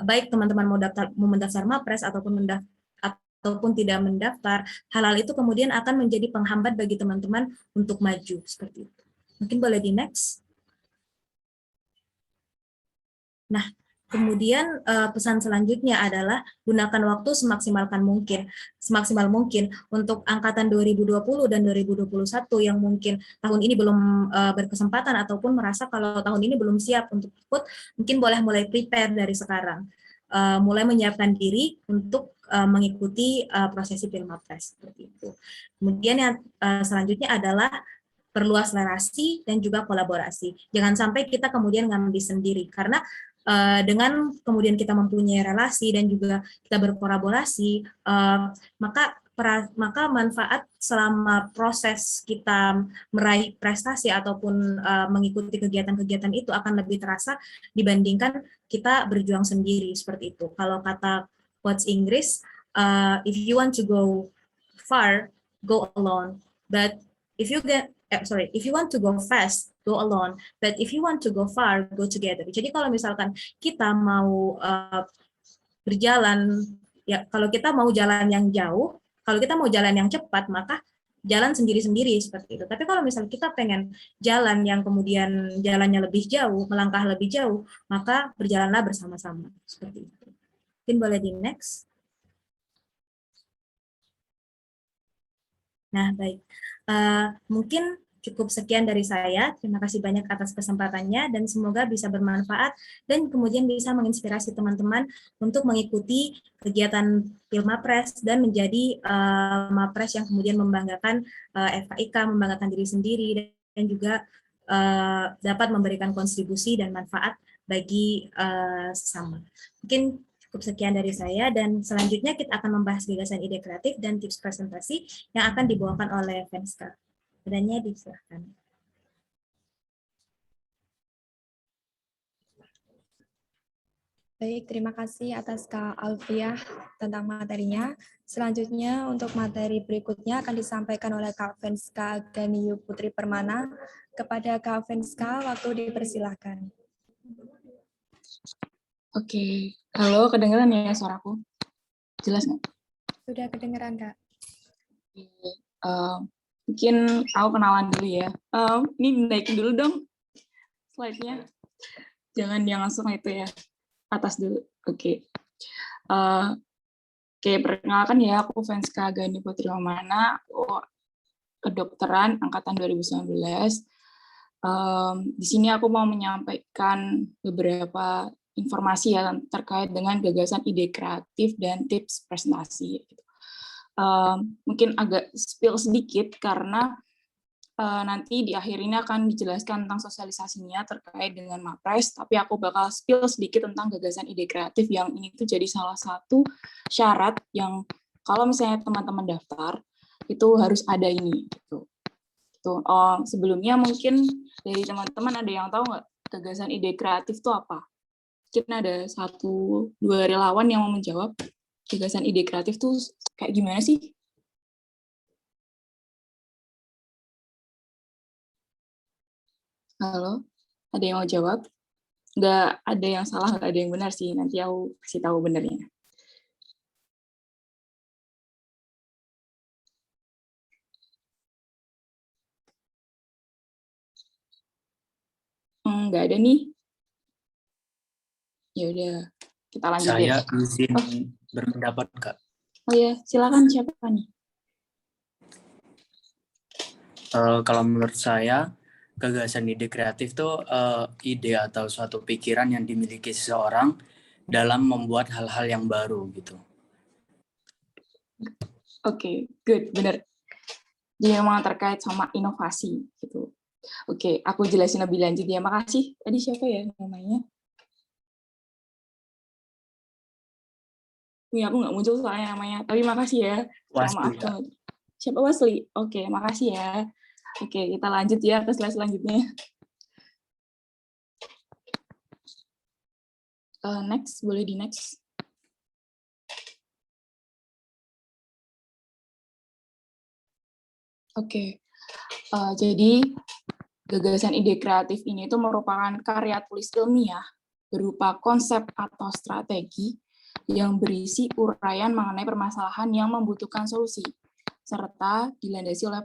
baik teman-teman mau mendaftar Mapres ataupun tidak mendaftar, hal-hal itu kemudian akan menjadi penghambat bagi teman-teman untuk maju, seperti itu. Mungkin boleh di next. Nah, kemudian pesan selanjutnya adalah gunakan waktu semaksimal mungkin untuk angkatan 2020 dan 2021 yang mungkin tahun ini belum berkesempatan ataupun merasa kalau tahun ini belum siap untuk ikut, mungkin boleh mulai prepare dari sekarang, mulai menyiapkan diri untuk mengikuti prosesi Pilmapres seperti itu. Kemudian yang selanjutnya adalah perluas relasi dan juga kolaborasi. Jangan sampai kita kemudian ngambil sendiri, karena dengan kemudian kita mempunyai relasi dan juga kita berkolaborasi, maka manfaat selama proses kita meraih prestasi ataupun mengikuti kegiatan-kegiatan itu akan lebih terasa dibandingkan kita berjuang sendiri, seperti itu. Kalau kata quotes Inggris, if you want to go far, go alone. But if you want to go fast, go alone. But if you want to go far, go together. Jadi kalau misalkan kita mau berjalan, ya kalau kita mau jalan yang jauh, kalau kita mau jalan yang cepat, maka jalan sendiri-sendiri seperti itu. Tapi kalau misalnya kita pengen jalan yang kemudian jalannya lebih jauh, melangkah lebih jauh, maka berjalanlah bersama-sama seperti itu. Mungkin boleh di next. Nah, baik. Mungkin cukup sekian dari saya. Terima kasih banyak atas kesempatannya dan semoga bisa bermanfaat dan kemudian bisa menginspirasi teman-teman untuk mengikuti kegiatan Pilmapres dan menjadi Mapres yang kemudian membanggakan FKIK, membanggakan diri sendiri, dan juga dapat memberikan kontribusi dan manfaat bagi sesama. Mungkin cukup sekian dari saya, dan selanjutnya kita akan membahas gagasan ide kreatif dan tips presentasi yang akan dibawakan oleh Venska. Kemudiannya disilahkan. Baik, terima kasih atas Kak Alfiah tentang materinya. Selanjutnya untuk materi berikutnya akan disampaikan oleh Kak Venska Ganiyu Putri Permana. Kepada Kak Venska, waktu dipersilahkan. Oke, halo, kedengeran ya suaraku? Jelas nggak? Sudah kedengeran, Kak. Mungkin aku kenalan dulu ya. Ini naikin dulu dong slide-nya. Jangan yang langsung itu ya, atas dulu. Oke. Perkenalkan ya, aku Venska Ganiyu Putri Permana. Kedokteran angkatan 2019. Di sini aku mau menyampaikan beberapa informasi ya terkait dengan gagasan ide kreatif dan tips presentasi. Mungkin agak spill sedikit karena nanti di akhir ini akan dijelaskan tentang sosialisasinya terkait dengan MAPRES, tapi aku bakal spill sedikit tentang gagasan ide kreatif yang ini tuh jadi salah satu syarat yang kalau misalnya teman-teman daftar itu harus ada ini gitu. Sebelumnya mungkin dari teman-teman ada yang tahu nggak gagasan ide kreatif itu apa? Mungkin ada 1-2 relawan yang mau menjawab gagasan ide kreatif itu kayak gimana sih? Halo, ada yang mau jawab? Nggak ada yang salah, nggak ada yang benar sih. Nanti aku kasih tahu benernya. Nggak ada nih. Ya udah, kita lanjut deh. Saya izin berpendapat, Kak. Oh ya, silakan siapa nih? Kalau menurut saya, gagasan ide kreatif itu ide atau suatu pikiran yang dimiliki seseorang dalam membuat hal-hal yang baru gitu. Oke, good, benar. Dia memang terkait sama inovasi gitu. Oke, aku jelasin lebih lanjut ya. Makasih. Tadi siapa ya namanya? Wih, aku nggak muncul soalnya namanya. Tapi makasih ya. Maaf banget. Siapa Wesley? Oke, makasih ya. Oke, kita lanjut ya ke slide selanjutnya. Next, boleh di next. Oke, jadi gagasan ide kreatif ini itu merupakan karya tulis ilmiah berupa konsep atau strategi yang berisi uraian mengenai permasalahan yang membutuhkan solusi, serta dilandasi oleh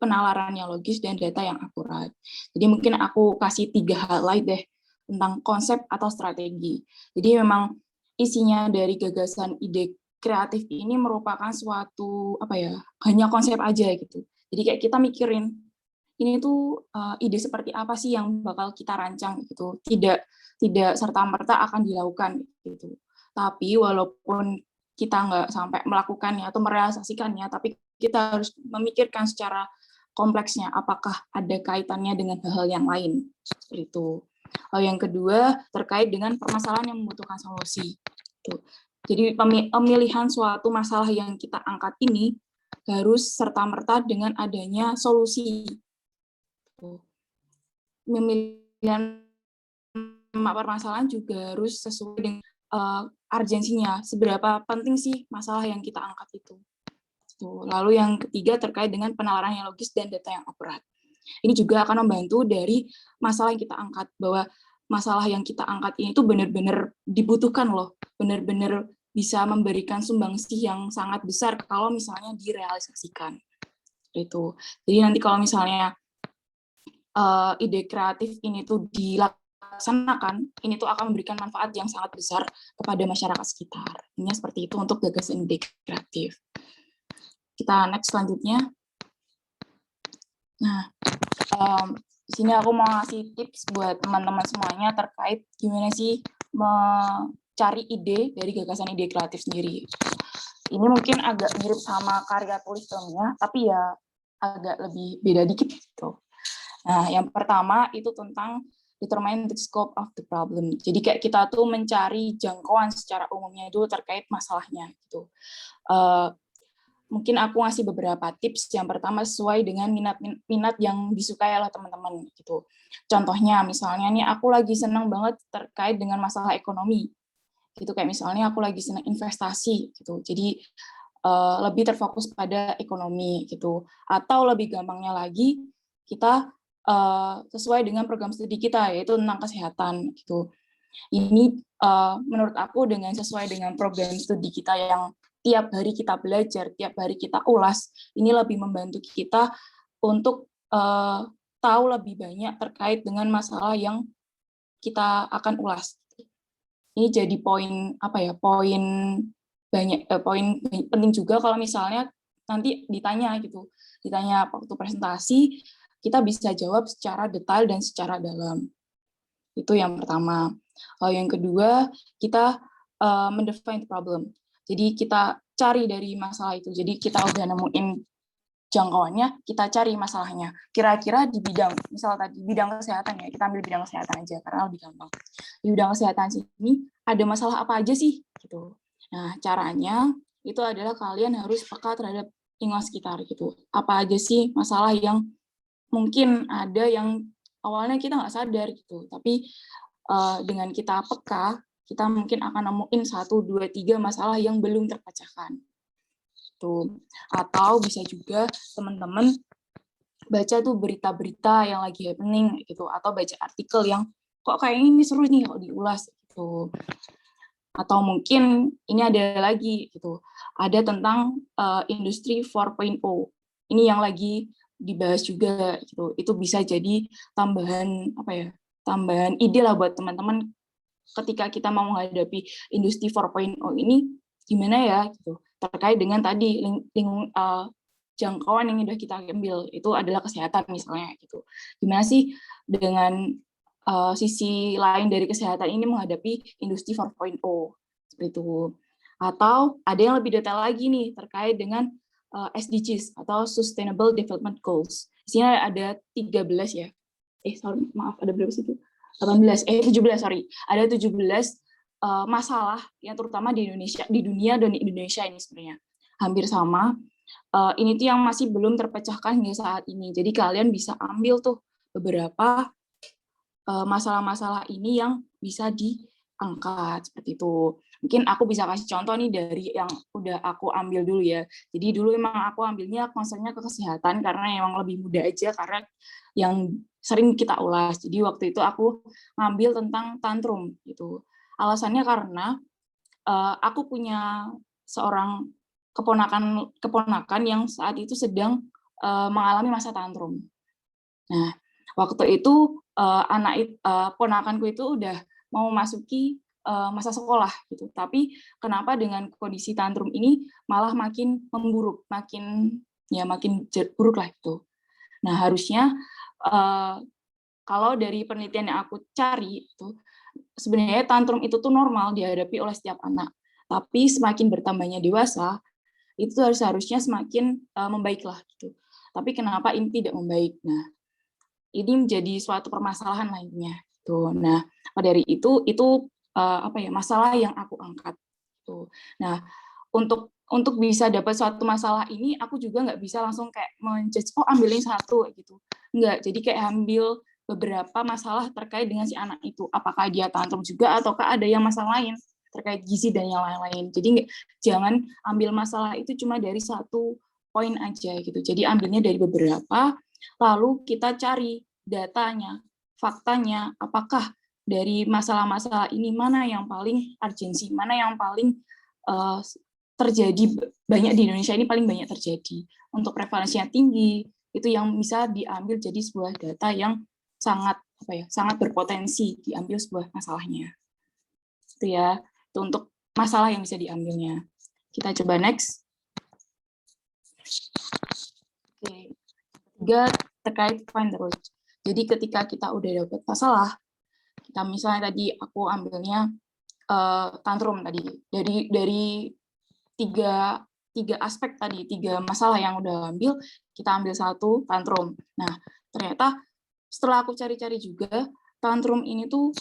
penalaran yang logis dan data yang akurat. Jadi mungkin aku kasih 3 highlight deh tentang konsep atau strategi. Jadi memang isinya dari gagasan ide kreatif ini merupakan suatu hanya konsep aja gitu. Jadi kayak kita mikirin ini tuh ide seperti apa sih yang bakal kita rancang gitu. Tidak serta-merta akan dilakukan gitu. Tapi walaupun kita nggak sampai melakukannya atau merealisasikannya, tapi kita harus memikirkan secara kompleksnya, apakah ada kaitannya dengan hal-hal yang lain seperti itu. Yang kedua terkait dengan permasalahan yang membutuhkan solusi. Jadi pemilihan suatu masalah yang kita angkat ini harus serta-merta dengan adanya solusi. Pemilihan permasalahan juga harus sesuai dengan urgensinya. Seberapa penting sih masalah yang kita angkat itu. Lalu yang ketiga terkait dengan penalaran yang logis dan data yang akurat. Ini juga akan membantu dari masalah yang kita angkat, bahwa masalah yang kita angkat ini tuh benar-benar dibutuhkan loh, benar-benar bisa memberikan sumbangsih yang sangat besar kalau misalnya direalisasikan. Itu. Jadi nanti kalau misalnya ide kreatif ini tuh dilaksanakan, ini tuh akan memberikan manfaat yang sangat besar kepada masyarakat sekitar. Ini seperti itu untuk gagasan ide kreatif. Kita next selanjutnya. Nah, di sini aku mau ngasih tips buat teman-teman semuanya terkait gimana sih mencari ide dari gagasan ide kreatif sendiri. Ini mungkin agak mirip sama karya tulis ilmiah, tapi ya agak lebih beda dikit gitu. Nah, yang pertama itu tentang determine the scope of the problem. Jadi kayak kita tuh mencari jangkauan secara umumnya itu terkait masalahnya gitu. Mungkin aku ngasih beberapa tips. Yang pertama sesuai dengan minat yang disukai oleh teman-teman gitu. Contohnya misalnya nih aku lagi senang banget terkait dengan masalah ekonomi. Gitu kayak misalnya aku lagi senang investasi gitu. Jadi lebih terfokus pada ekonomi gitu. Atau lebih gampangnya lagi kita sesuai dengan program studi kita yaitu tentang kesehatan gitu. Ini menurut aku dengan sesuai dengan program studi kita yang tiap hari kita belajar, tiap hari kita ulas, ini lebih membantu kita untuk tahu lebih banyak terkait dengan masalah yang kita akan ulas. Ini jadi poin poin penting juga kalau misalnya nanti ditanya gitu, ditanya waktu presentasi, kita bisa jawab secara detail dan secara dalam. Itu yang pertama. Yang kedua, kita mendefine problem. Jadi kita cari dari masalah itu. Jadi kita udah nemuin jangkauannya, kita cari masalahnya. Kira-kira di bidang, misal tadi bidang kesehatan ya, kita ambil bidang kesehatan aja karena lebih gampang. Di bidang kesehatan sini ada masalah apa aja sih gitu. Nah, caranya itu adalah kalian harus peka terhadap lingkungan sekitar gitu. Apa aja sih masalah yang mungkin ada yang awalnya kita nggak sadar gitu, tapi dengan kita peka, kita mungkin akan nemuin 1, 2, 3 masalah yang belum terpecahkan. Tuh. Atau bisa juga teman-teman baca tuh berita-berita yang lagi happening gitu, atau baca artikel yang kok kayak ini seru nih kalau diulas gitu. Atau mungkin ini ada lagi gitu, ada tentang industri 4.0. Ini yang lagi dibahas juga gitu. Itu bisa jadi tambahan tambahan ide lah buat teman-teman ketika kita mau menghadapi industri 4.0 ini gimana ya gitu. Terkait dengan tadi jangkauan yang sudah kita ambil itu adalah kesehatan misalnya gitu. Gimana sih dengan sisi lain dari kesehatan ini menghadapi industri 4.0 seperti itu. Atau ada yang lebih detail lagi nih terkait dengan SDGs atau Sustainable Development Goals. Di sini ada 13 ya. Maaf, ada berapa sih itu? 17 sorry. Ada 17 masalah yang terutama di Indonesia, di dunia dan di Indonesia ini sebenarnya hampir sama. Ini tuh yang masih belum terpecahkan hingga saat ini. Jadi kalian bisa ambil tuh beberapa masalah-masalah ini yang bisa diangkat seperti itu. Mungkin aku bisa kasih contoh nih dari yang udah aku ambil dulu ya. Jadi dulu emang aku ambilnya concernnya ke kesehatan karena emang lebih mudah aja karena yang sering kita ulas. Jadi waktu itu aku ngambil tentang tantrum gitu. Alasannya karena aku punya seorang keponakan yang saat itu sedang mengalami masa tantrum. Nah, waktu itu ponakanku itu udah mau masuki masa sekolah gitu. Tapi kenapa dengan kondisi tantrum ini malah makin memburuk, makin buruk lah gitu. Nah, harusnya kalau dari penelitian yang aku cari itu sebenarnya tantrum itu tuh normal dihadapi oleh setiap anak. Tapi semakin bertambahnya dewasa, itu harusnya semakin membaiklah gitu. Tapi kenapa ini tidak membaik? Nah, ini menjadi suatu permasalahan lainnya. Tuh. Nah, dari itu masalah yang aku angkat. Tuh. Nah, untuk bisa dapat suatu masalah ini, aku juga nggak bisa langsung kayak menjudge, ambilin satu gitu. Nggak, jadi kayak ambil beberapa masalah terkait dengan si anak itu. Apakah dia tantrum juga, ataukah ada yang masalah lain terkait gizi dan yang lain-lain. Jadi jangan ambil masalah itu cuma dari satu poin aja gitu. Jadi ambilnya dari beberapa, lalu kita cari datanya, faktanya, apakah dari masalah-masalah ini mana yang paling urgensi, mana yang paling terjadi banyak di Indonesia ini paling banyak terjadi. Untuk prevalensinya tinggi, itu yang bisa diambil jadi sebuah data yang sangat berpotensi diambil sebuah masalahnya. Itu ya, itu untuk masalah yang bisa diambilnya. Kita coba next. Oke. Ketiga, terkait find the root. Jadi ketika kita udah dapat masalah, kita misalnya tadi aku ambilnya tantrum tadi dari tiga aspek tadi, 3 masalah yang udah ambil, kita ambil satu tantrum. Nah, ternyata setelah aku cari-cari juga, tantrum ini tuh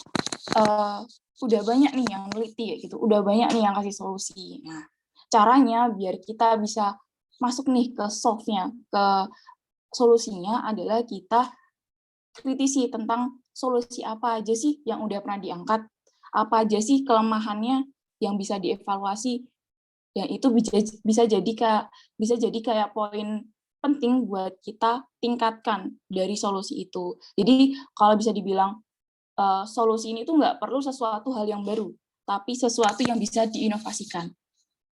udah banyak nih yang neliti ya gitu, udah banyak nih yang kasih solusi. Nah, caranya biar kita bisa masuk nih ke solve-nya, ke solusinya adalah kita kritisi tentang solusi apa aja sih yang udah pernah diangkat, apa aja sih kelemahannya yang bisa dievaluasi, yang itu bisa jadi kayak poin penting buat kita tingkatkan dari solusi itu. Jadi kalau bisa dibilang solusi ini tuh nggak perlu sesuatu hal yang baru, tapi sesuatu yang bisa diinovasikan.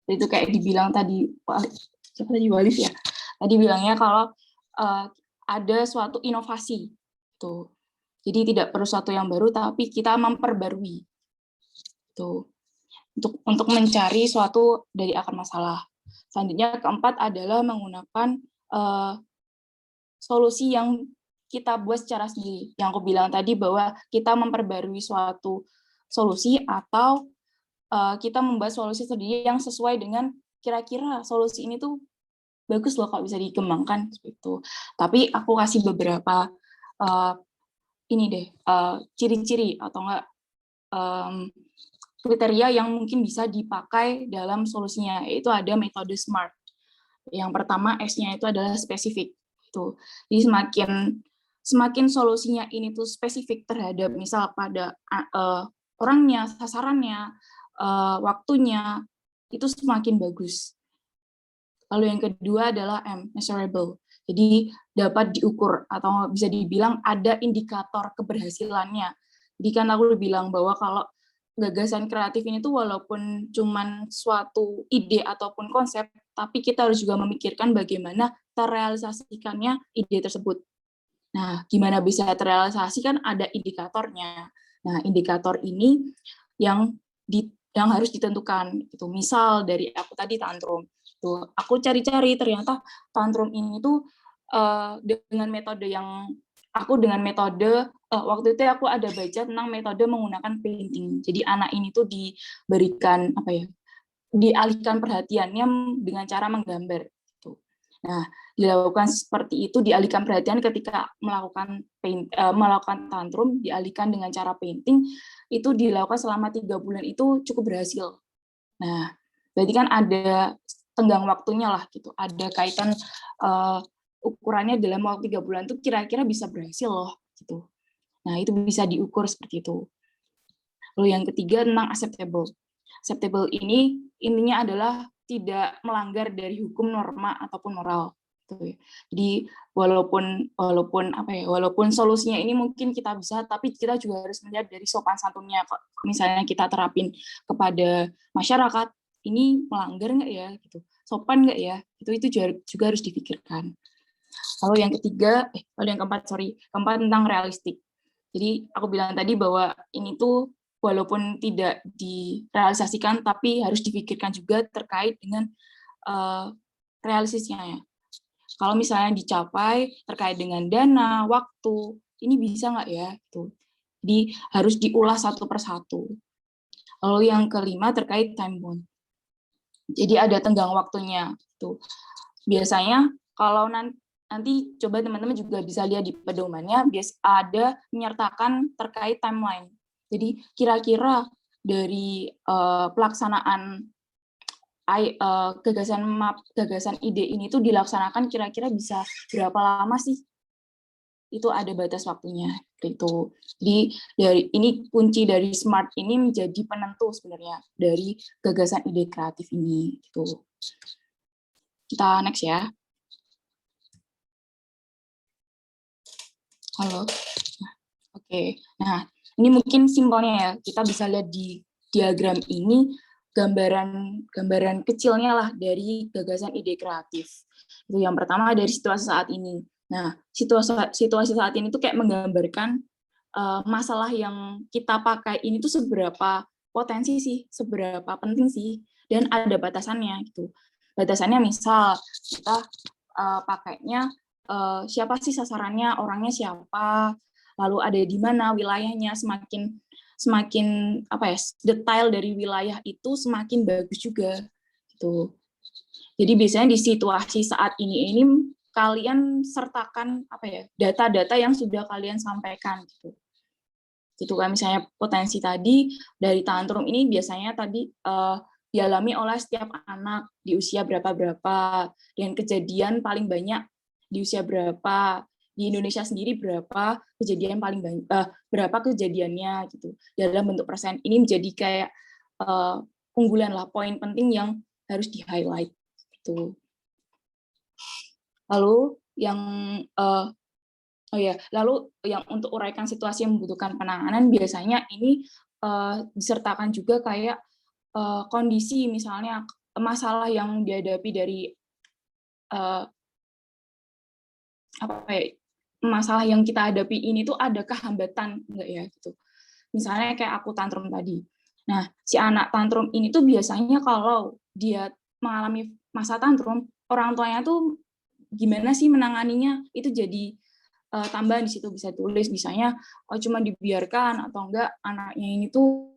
Itu kayak dibilang tadi, siapa tadi, Walif ya? Tadi bilangnya kalau ada suatu inovasi. Tuh. Jadi tidak perlu sesuatu yang baru, tapi kita memperbarui. Tuh. Untuk mencari suatu dari akar masalah. Selanjutnya keempat adalah menggunakan solusi yang kita buat secara sendiri. Yang aku bilang tadi bahwa kita memperbarui suatu solusi atau kita membuat solusi sendiri yang sesuai dengan kira-kira solusi ini tuh bagus loh kalau bisa dikembangkan seperti itu. Tapi aku kasih beberapa ciri-ciri atau enggak kriteria yang mungkin bisa dipakai dalam solusinya, yaitu ada metode SMART. Yang pertama S-nya itu adalah spesifik. Jadi semakin solusinya ini tuh spesifik terhadap misal pada orangnya, sasarannya, waktunya, itu semakin bagus. Lalu yang kedua adalah M, measurable. Jadi dapat diukur atau bisa dibilang ada indikator keberhasilannya. Jadi kan aku bilang bahwa kalau gagasan kreatif ini tuh walaupun cuman suatu ide ataupun konsep, tapi kita harus juga memikirkan bagaimana terrealisasikannya ide tersebut. Nah, gimana bisa terrealisasi kan ada indikatornya. Nah, indikator ini yang harus ditentukan. Itu misal dari aku tadi tantrum. Tuh, aku cari-cari ternyata tantrum ini tuh dengan metode waktu itu aku ada baca tentang metode menggunakan painting. Jadi anak ini tuh diberikan dialihkan perhatiannya dengan cara menggambar. Gitu. Nah, dilakukan seperti itu, dialihkan perhatian ketika melakukan tantrum, dialihkan dengan cara painting, itu dilakukan selama 3 bulan itu cukup berhasil. Nah, berarti kan ada tenggang waktunya lah gitu, ada kaitan ukurannya dalam waktu 3 bulan itu kira-kira bisa berhasil loh gitu. Nah, itu bisa diukur seperti itu. Lalu yang ketiga tentang acceptable. Acceptable ini intinya adalah tidak melanggar dari hukum, norma ataupun moral. Jadi walaupun solusinya ini mungkin kita bisa, tapi kita juga harus melihat dari sopan santunnya. Misalnya kita terapin kepada masyarakat, ini melanggar nggak ya? Gitu. Sopan nggak ya? Itu juga harus dipikirkan. Lalu yang keempat tentang realistik. Jadi aku bilang tadi bahwa ini tuh walaupun tidak direalisasikan, tapi harus dipikirkan juga terkait dengan realistisnya ya. Kalau misalnya dicapai terkait dengan dana, waktu, ini bisa nggak ya? Gitu. Jadi harus diulas satu persatu. Lalu yang kelima terkait time bound. Jadi ada tenggang waktunya. Gitu. Biasanya kalau nanti coba teman-teman juga bisa lihat di pedomannya, ada menyertakan terkait timeline. Jadi kira-kira dari pelaksanaan gagasan ide ini tuh dilaksanakan kira-kira bisa berapa lama sih? Itu ada batas waktunya gitu. Jadi ini kunci dari SMART ini menjadi penentu sebenarnya dari gagasan ide kreatif ini gitu. Kita next ya. Halo. Oke. Nah, ini mungkin simpelnya ya. Kita bisa lihat di diagram ini gambaran kecilnya lah dari gagasan ide kreatif. Itu yang pertama dari situasi saat ini. Nah, situasi saat ini tuh kayak menggambarkan masalah yang kita pakai ini tuh seberapa potensi sih, seberapa penting sih, dan ada batasannya gitu. Batasannya misal kita pakainya siapa sih sasarannya, orangnya siapa, lalu ada di mana wilayahnya, semakin detail dari wilayah itu semakin bagus juga gitu. Jadi biasanya di situasi saat ini kalian sertakan data-data yang sudah kalian sampaikan gitu. Gitu kan, misalnya potensi tadi dari tantrum ini biasanya tadi dialami oleh setiap anak di usia berapa-berapa, dan kejadian paling banyak di usia berapa, di Indonesia sendiri berapa kejadian paling banyak, berapa kejadiannya gitu. Dalam bentuk persen ini menjadi kayak unggulan lah, poin penting yang harus di-highlight gitu. Lalu yang untuk uraikan situasi yang membutuhkan penanganan biasanya ini disertakan juga kayak kondisi, misalnya masalah yang dihadapi dari masalah yang kita hadapi ini tuh adakah hambatan enggak ya gitu. Misalnya kayak aku tantrum tadi. Nah, si anak tantrum ini tuh biasanya kalau dia mengalami masa tantrum, orang tuanya tuh gimana sih menanganinya, itu jadi tambahan di situ bisa tulis, misalnya cuma dibiarkan atau enggak anaknya ini tuh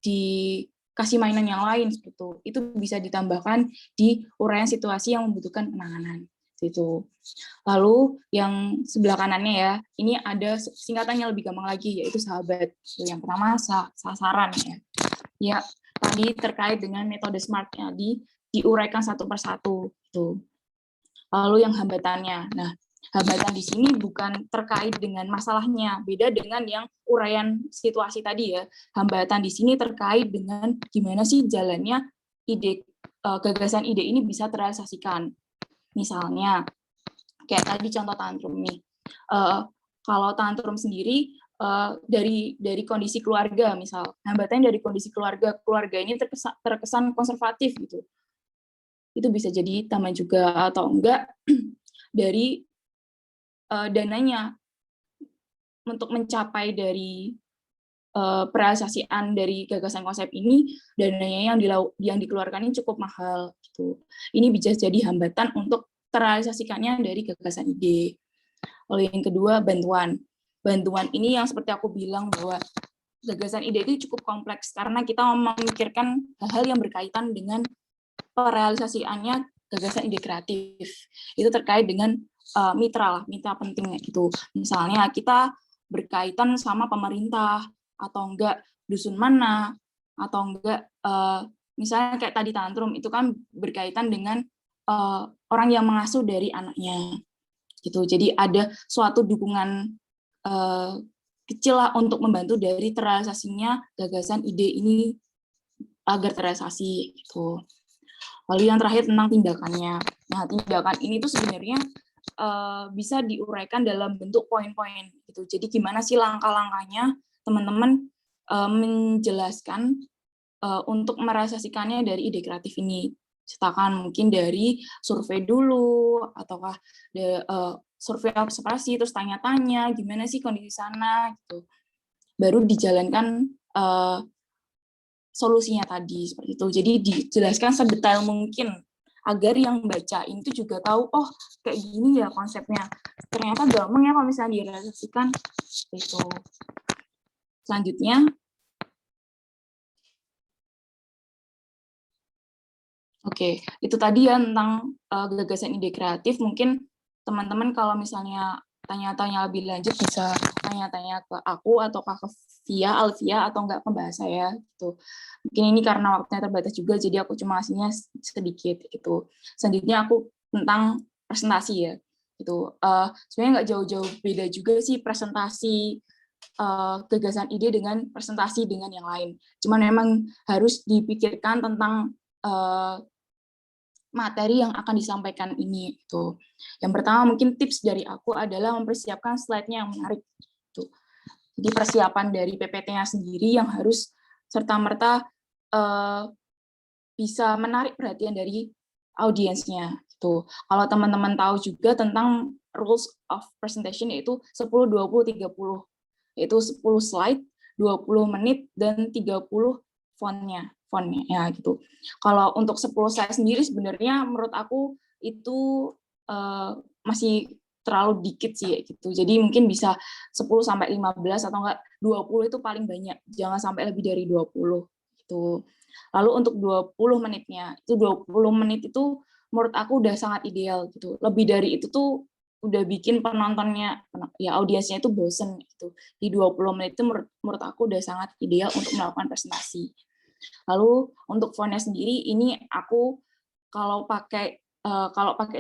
dikasih mainan yang lain gitu. Itu bisa ditambahkan di uraian situasi yang membutuhkan penanganan gitu. Lalu yang sebelah kanannya ya, ini ada singkatannya lebih gampang lagi, yaitu sahabat. Yang pertama sasaran ya. Ya, tadi terkait dengan metode SMART-nya diuraikan satu persatu gitu. Lalu yang hambatannya. Nah, hambatan di sini bukan terkait dengan masalahnya, beda dengan yang uraian situasi tadi ya. Hambatan di sini terkait dengan gimana sih jalannya ide gagasan ide ini bisa terrealisasikan. Misalnya, kayak tadi contoh tantrum nih. Kalau tantrum sendiri dari kondisi keluarga, misal hambatannya dari kondisi keluarga ini terkesan konservatif gitu. Itu bisa jadi taman juga, atau enggak dari dananya untuk mencapai dari perealisasian dari gagasan konsep ini, dananya yang dikeluarkan ini cukup mahal gitu. Ini bisa jadi hambatan untuk terrealisasikannya dari gagasan ide. Lalu yang kedua, bantuan. Bantuan ini yang seperti aku bilang bahwa gagasan ide itu cukup kompleks karena kita memikirkan hal-hal yang berkaitan dengan perealisasiannya gagasan ide kreatif. Itu terkait dengan mitra penting gitu. Misalnya kita berkaitan sama pemerintah, atau enggak dusun mana, atau enggak misalnya kayak tadi tantrum itu kan berkaitan dengan orang yang mengasuh dari anaknya gitu. Jadi ada suatu dukungan kecil lah untuk membantu dari terrealisasinya gagasan ide ini agar terrealisasi gitu. Lalu yang terakhir tentang tindakannya. Nah, tindakan ini tuh sebenarnya bisa diuraikan dalam bentuk poin-poin gitu. Jadi gimana sih langkah-langkahnya teman-teman menjelaskan untuk merealisasikannya dari ide kreatif ini. Misalkan mungkin dari survei dulu, ataukah survei observasi, terus tanya-tanya gimana sih kondisi sana gitu. Baru dijalankan solusinya tadi seperti itu. Jadi dijelaskan sedetail mungkin agar yang baca itu juga tahu, oh kayak gini ya konsepnya. Ternyata gampang ya kalau misalnya direalisasikan. Itu. Selanjutnya, oke, itu tadi ya tentang gagasan ide kreatif. Mungkin teman-teman kalau misalnya tanya-tanya lebih lanjut bisa tanya-tanya ke aku atau ke Alvia atau enggak ke Mbak saya gitu. Mungkin ini karena waktunya terbatas juga, jadi aku cuma ngasihnya sedikit gitu. Selanjutnya aku tentang presentasi ya. Gitu. Sebenarnya nggak jauh-jauh beda juga sih presentasi gagasan ide dengan presentasi dengan yang lain. Cuman memang harus dipikirkan tentang materi yang akan disampaikan ini itu. Yang pertama mungkin tips dari aku adalah mempersiapkan slide-nya yang menarik itu. Jadi persiapan dari PPT-nya sendiri yang harus serta-merta bisa menarik perhatian dari audiensnya itu. Kalau teman-teman tahu juga tentang rules of presentation yaitu 10 20 30. Yaitu 10 slide, 20 menit dan 30 fontnya ya gitu. Kalau untuk 10 slide sendiri sebenarnya menurut aku itu masih terlalu dikit sih gitu. Jadi mungkin bisa 10 sampai 15 atau enggak 20 itu paling banyak. Jangan sampai lebih dari 20 gitu. Lalu untuk 20 menitnya, itu 20 menit itu menurut aku udah sangat ideal gitu. Lebih dari itu tuh udah bikin penontonnya ya audiensnya itu bosen gitu. Di 20 menit itu menurut aku udah sangat ideal untuk melakukan presentasi. Lalu untuk fontnya sendiri ini aku kalau pakai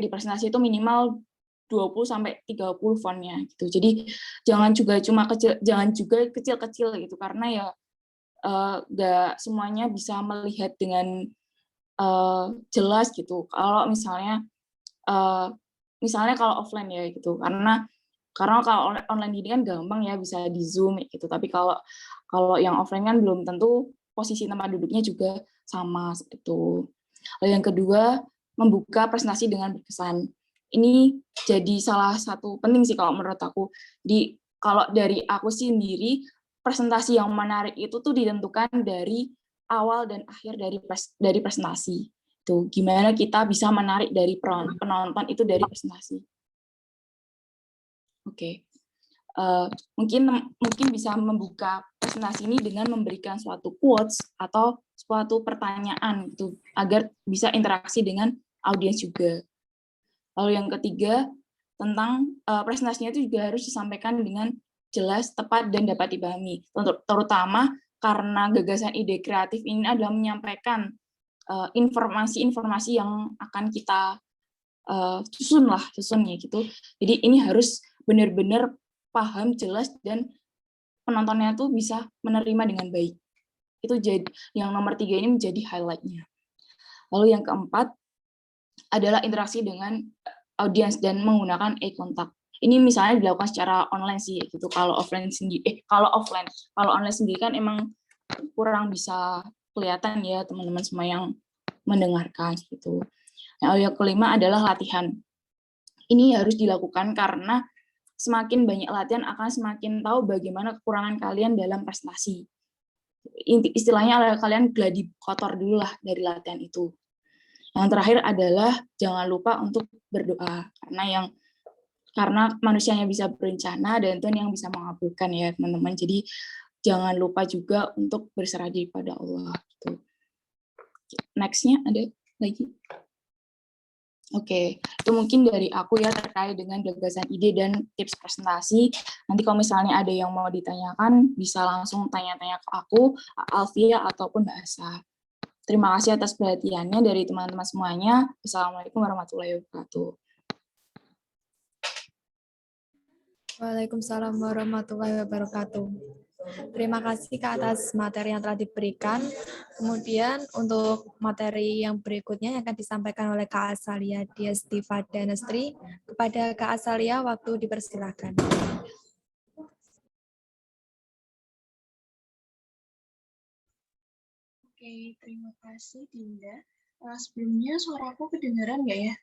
di presentasi itu minimal 20 sampai 30 fontnya gitu. Jadi jangan juga kecil-kecil gitu karena ya nggak semuanya bisa melihat dengan jelas gitu. Kalau misalnya kalau offline ya gitu, karena kalau online ini kan gampang ya bisa di Zoom gitu, tapi kalau yang offline kan belum tentu posisi tempat duduknya juga sama seperti itu. Lalu yang kedua, membuka presentasi dengan berkesan. Ini jadi salah satu penting sih kalau menurut aku. Di kalau dari aku sendiri, presentasi yang menarik itu tuh ditentukan dari awal dan akhir dari presentasi Itu gimana kita bisa menarik dari penonton itu dari presentasi. Oke. Mungkin bisa membuka presentasi ini dengan memberikan suatu quotes atau suatu pertanyaan gitu agar bisa interaksi dengan audiens juga. Lalu yang ketiga, tentang presentasinya itu juga harus disampaikan dengan jelas, tepat, dan dapat dipahami. Terutama karena gagasan ide kreatif ini adalah menyampaikan informasi-informasi yang akan kita susunnya gitu. Jadi ini harus benar-benar paham, jelas, dan penontonnya tuh bisa menerima dengan baik. Itu jadi yang nomor 3 ini menjadi highlight-nya. Lalu yang keempat adalah interaksi dengan audiens dan menggunakan eye contact. Ini misalnya dilakukan secara online sih gitu. Kalau offline sendiri, kalau online sendiri kan emang kurang bisa kelihatan ya teman-teman semua yang mendengarkan gitu. Nah, yang kelima adalah latihan. Ini harus dilakukan karena semakin banyak latihan akan semakin tahu bagaimana kekurangan kalian dalam prestasi. Istilahnya adalah kalian gladi kotor dulu lah dari latihan itu. Yang terakhir adalah jangan lupa untuk berdoa karena manusia yang bisa berencana dan Tuhan yang bisa mengabulkan ya teman-teman. Jadi jangan lupa juga untuk berserah diri pada Allah. Gitu. Next-nya ada lagi. Oke, itu mungkin dari aku ya terkait dengan gagasan ide dan tips presentasi. Nanti kalau misalnya ada yang mau ditanyakan, bisa langsung tanya-tanya ke aku, Alfia, ataupun Mbak Asa. Terima kasih atas perhatiannya dari teman-teman semuanya. Wassalamualaikum warahmatullahi wabarakatuh. Waalaikumsalam warahmatullahi wabarakatuh. Terima kasih Kak atas materi yang telah diberikan. Kemudian untuk materi yang berikutnya yang akan disampaikan oleh Kak Asalia Diestiva Danestri. Kepada Kak Asalia, waktu dipersilakan. Oke, terima kasih Dinda. Sebelumnya suaraku kedengaran nggak ya?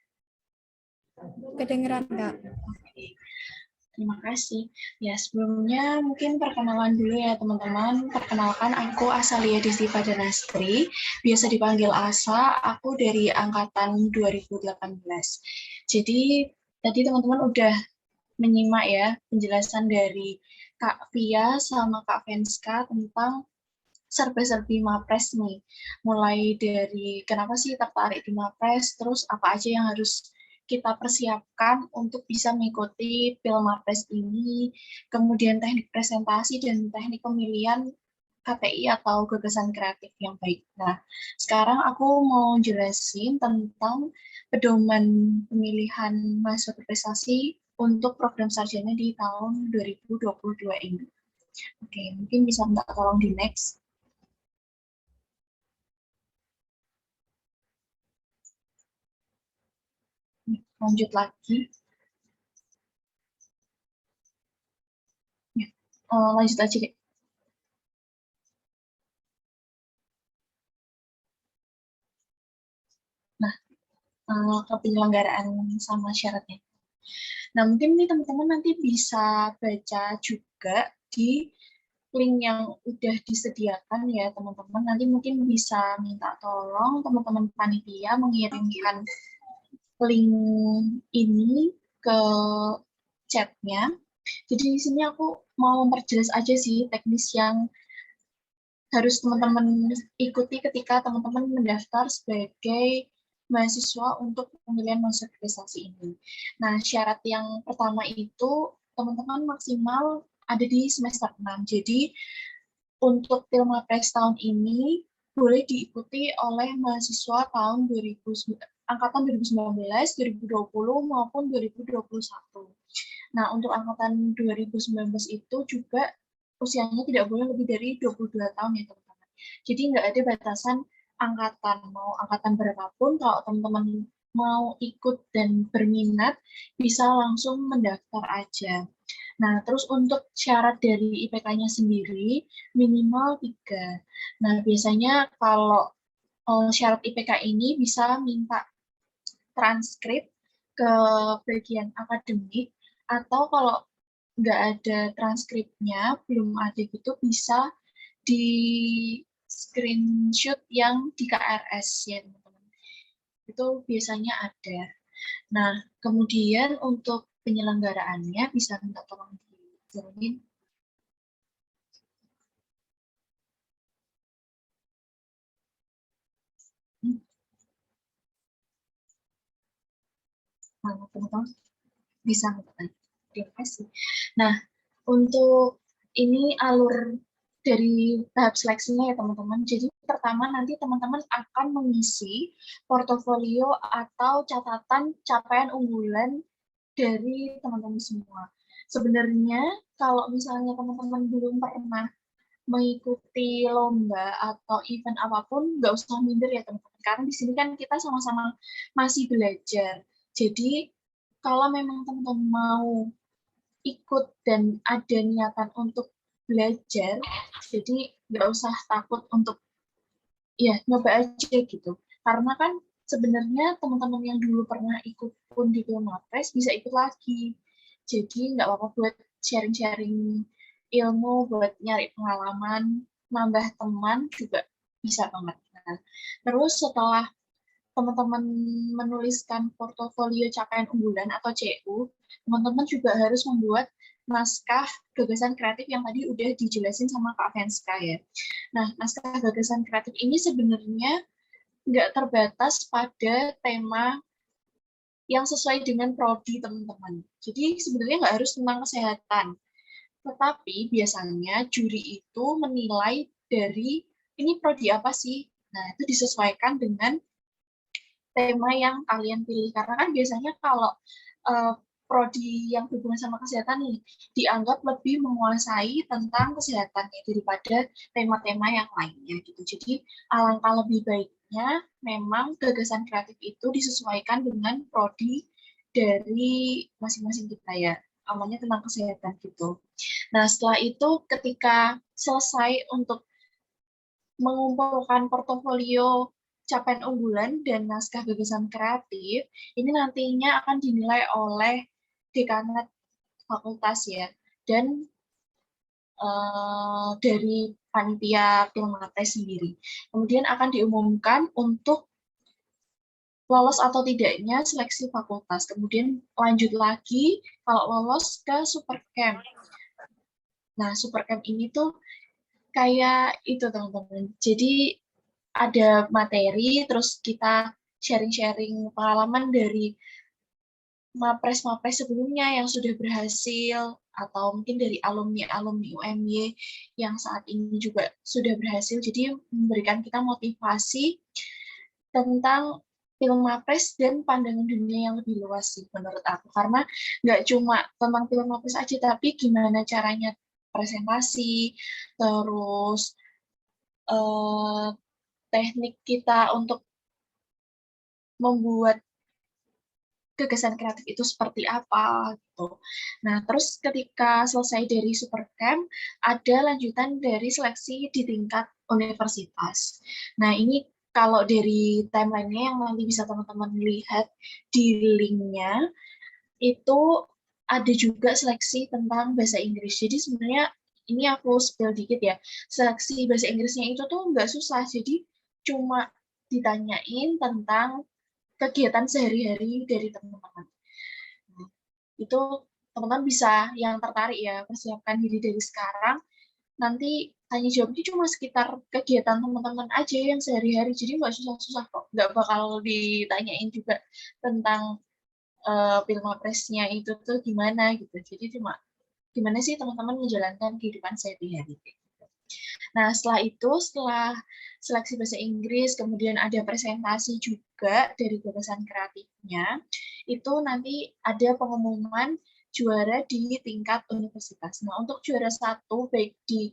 Kedengeran Kak. Oke. Terima kasih. Ya, sebelumnya mungkin perkenalan dulu ya teman-teman. Perkenalkan, aku Asalia Diestiva Danestri, biasa dipanggil Asa, aku dari angkatan 2018. Jadi, tadi teman-teman udah menyimak ya penjelasan dari Kak Via sama Kak Venska tentang serba-serbi Mapres nih. Mulai dari kenapa sih tertarik di Mapres, terus apa aja yang harus kita persiapkan untuk bisa mengikuti Pilmapres ini, kemudian teknik presentasi dan teknik pemilihan KTI atau gagasan kreatif yang baik. Nah, sekarang aku mau jelasin tentang pedoman pemilihan mahasiswa berprestasi untuk program sarjana di tahun 2022 ini. Oke, mungkin bisa minta tolong di next. Lanjut lagi. Ya, lanjut aja deh. Nah, ke penyelenggaraan sama syaratnya. Nah, mungkin nih teman-teman nanti bisa baca juga di link yang udah disediakan ya teman-teman. Nanti mungkin bisa minta tolong teman-teman panitia mengirimkan link ini ke chatnya. Jadi di sini aku mau memperjelas aja sih teknis yang harus teman-teman ikuti ketika teman-teman mendaftar sebagai mahasiswa untuk pemilihan mahasiswa berprestasi ini. Nah, syarat yang pertama itu teman-teman maksimal ada di semester 6. Jadi untuk Pilmapres tahun ini boleh diikuti oleh mahasiswa tahun angkatan 2019, 2020 maupun 2021. Nah, untuk angkatan 2019 itu juga usianya tidak boleh lebih dari 22 tahun ya teman-teman. Jadi nggak ada batasan angkatan, mau angkatan berapapun, kalau teman-teman mau ikut dan berminat, bisa langsung mendaftar aja. Nah, terus untuk syarat dari IPK-nya sendiri, minimal 3. Nah, biasanya kalau syarat IPK ini bisa minta transkrip ke bagian akademik, atau kalau nggak ada transkripnya, belum ada gitu, bisa di screenshot yang di KRS ya teman-teman. Itu biasanya ada. Nah, kemudian untuk penyelenggaraannya bisa minta tolong diturunin. Mana teman-teman bisa minta. Terima kasih. Nah, untuk ini alur dari tahap seleksinya ya teman-teman. Jadi pertama nanti teman-teman akan mengisi portofolio atau catatan capaian unggulan dari teman-teman semua. Sebenarnya kalau misalnya teman-teman belum pernah mengikuti lomba atau event apapun, nggak usah minder ya teman-teman. Karena di sini kan kita sama-sama masih belajar. Jadi kalau memang teman-teman mau ikut dan ada niatan untuk belajar, jadi nggak usah takut untuk ya nyoba aja gitu. Karena kan sebenarnya teman-teman yang dulu pernah ikut pun di Pilmapres bisa ikut lagi. Jadi nggak apa-apa buat sharing-sharing ilmu, buat nyari pengalaman, nambah teman juga bisa banget. Nah, terus setelah teman-teman menuliskan portofolio capaian unggulan atau CU, teman-teman juga harus membuat naskah gagasan kreatif yang tadi udah dijelasin sama Kak Venska ya. Nah, naskah gagasan kreatif ini sebenarnya nggak terbatas pada tema yang sesuai dengan prodi teman-teman. Jadi sebenarnya nggak harus tentang kesehatan. Tetapi biasanya juri itu menilai dari ini prodi apa sih? Nah, itu disesuaikan dengan tema yang kalian pilih. Karena kan biasanya kalau prodi yang berhubungan sama kesehatan nih dianggap lebih menguasai tentang kesehatan daripada tema-tema yang lainnya gitu. Jadi alangkah lebih baiknya memang gagasan kreatif itu disesuaikan dengan prodi dari masing-masing kita ya. Namanya tentang kesehatan gitu. Nah, setelah itu ketika selesai untuk mengumpulkan portofolio capaian unggulan dan naskah gagasan kreatif, ini nantinya akan dinilai oleh dekanat fakultas ya, dan dari panitia Pilmapres sendiri. Kemudian akan diumumkan untuk lolos atau tidaknya seleksi fakultas. Kemudian lanjut lagi kalau lolos ke Supercamp. Nah, Supercamp ini tuh kayak itu teman-teman. Jadi ada materi, terus kita sharing-sharing pengalaman dari mapres-mapres sebelumnya yang sudah berhasil, atau mungkin dari alumni-alumni UMY yang saat ini juga sudah berhasil. Jadi memberikan kita motivasi tentang film mapres dan pandangan dunia yang lebih luas sih menurut aku. Karena nggak cuma tentang film mapres aja, tapi gimana caranya presentasi, terus teknik kita untuk membuat gagasan kreatif itu seperti apa gitu. Nah, terus ketika selesai dari Supercamp, ada lanjutan dari seleksi di tingkat universitas. Nah, ini kalau dari timeline-nya yang nanti bisa teman-teman lihat di link-nya, itu ada juga seleksi tentang bahasa Inggris. Jadi sebenarnya ini aku spill dikit ya, seleksi bahasa Inggrisnya itu tuh nggak susah, jadi cuma ditanyain tentang kegiatan sehari-hari dari teman-teman. Nah, itu teman-teman bisa yang tertarik ya, persiapkan diri dari sekarang. Nanti tanya jawabnya cuma sekitar kegiatan teman-teman aja yang sehari-hari, jadi nggak susah-susah kok. Nggak bakal ditanyain juga tentang Pilmapresnya itu tuh gimana gitu. Jadi cuma gimana sih teman-teman menjalankan kehidupan sehari-hari. Nah, setelah seleksi bahasa Inggris, kemudian ada presentasi juga dari gagasan kreatifnya, itu nanti ada pengumuman juara di tingkat universitas. Nah, untuk juara 1, baik di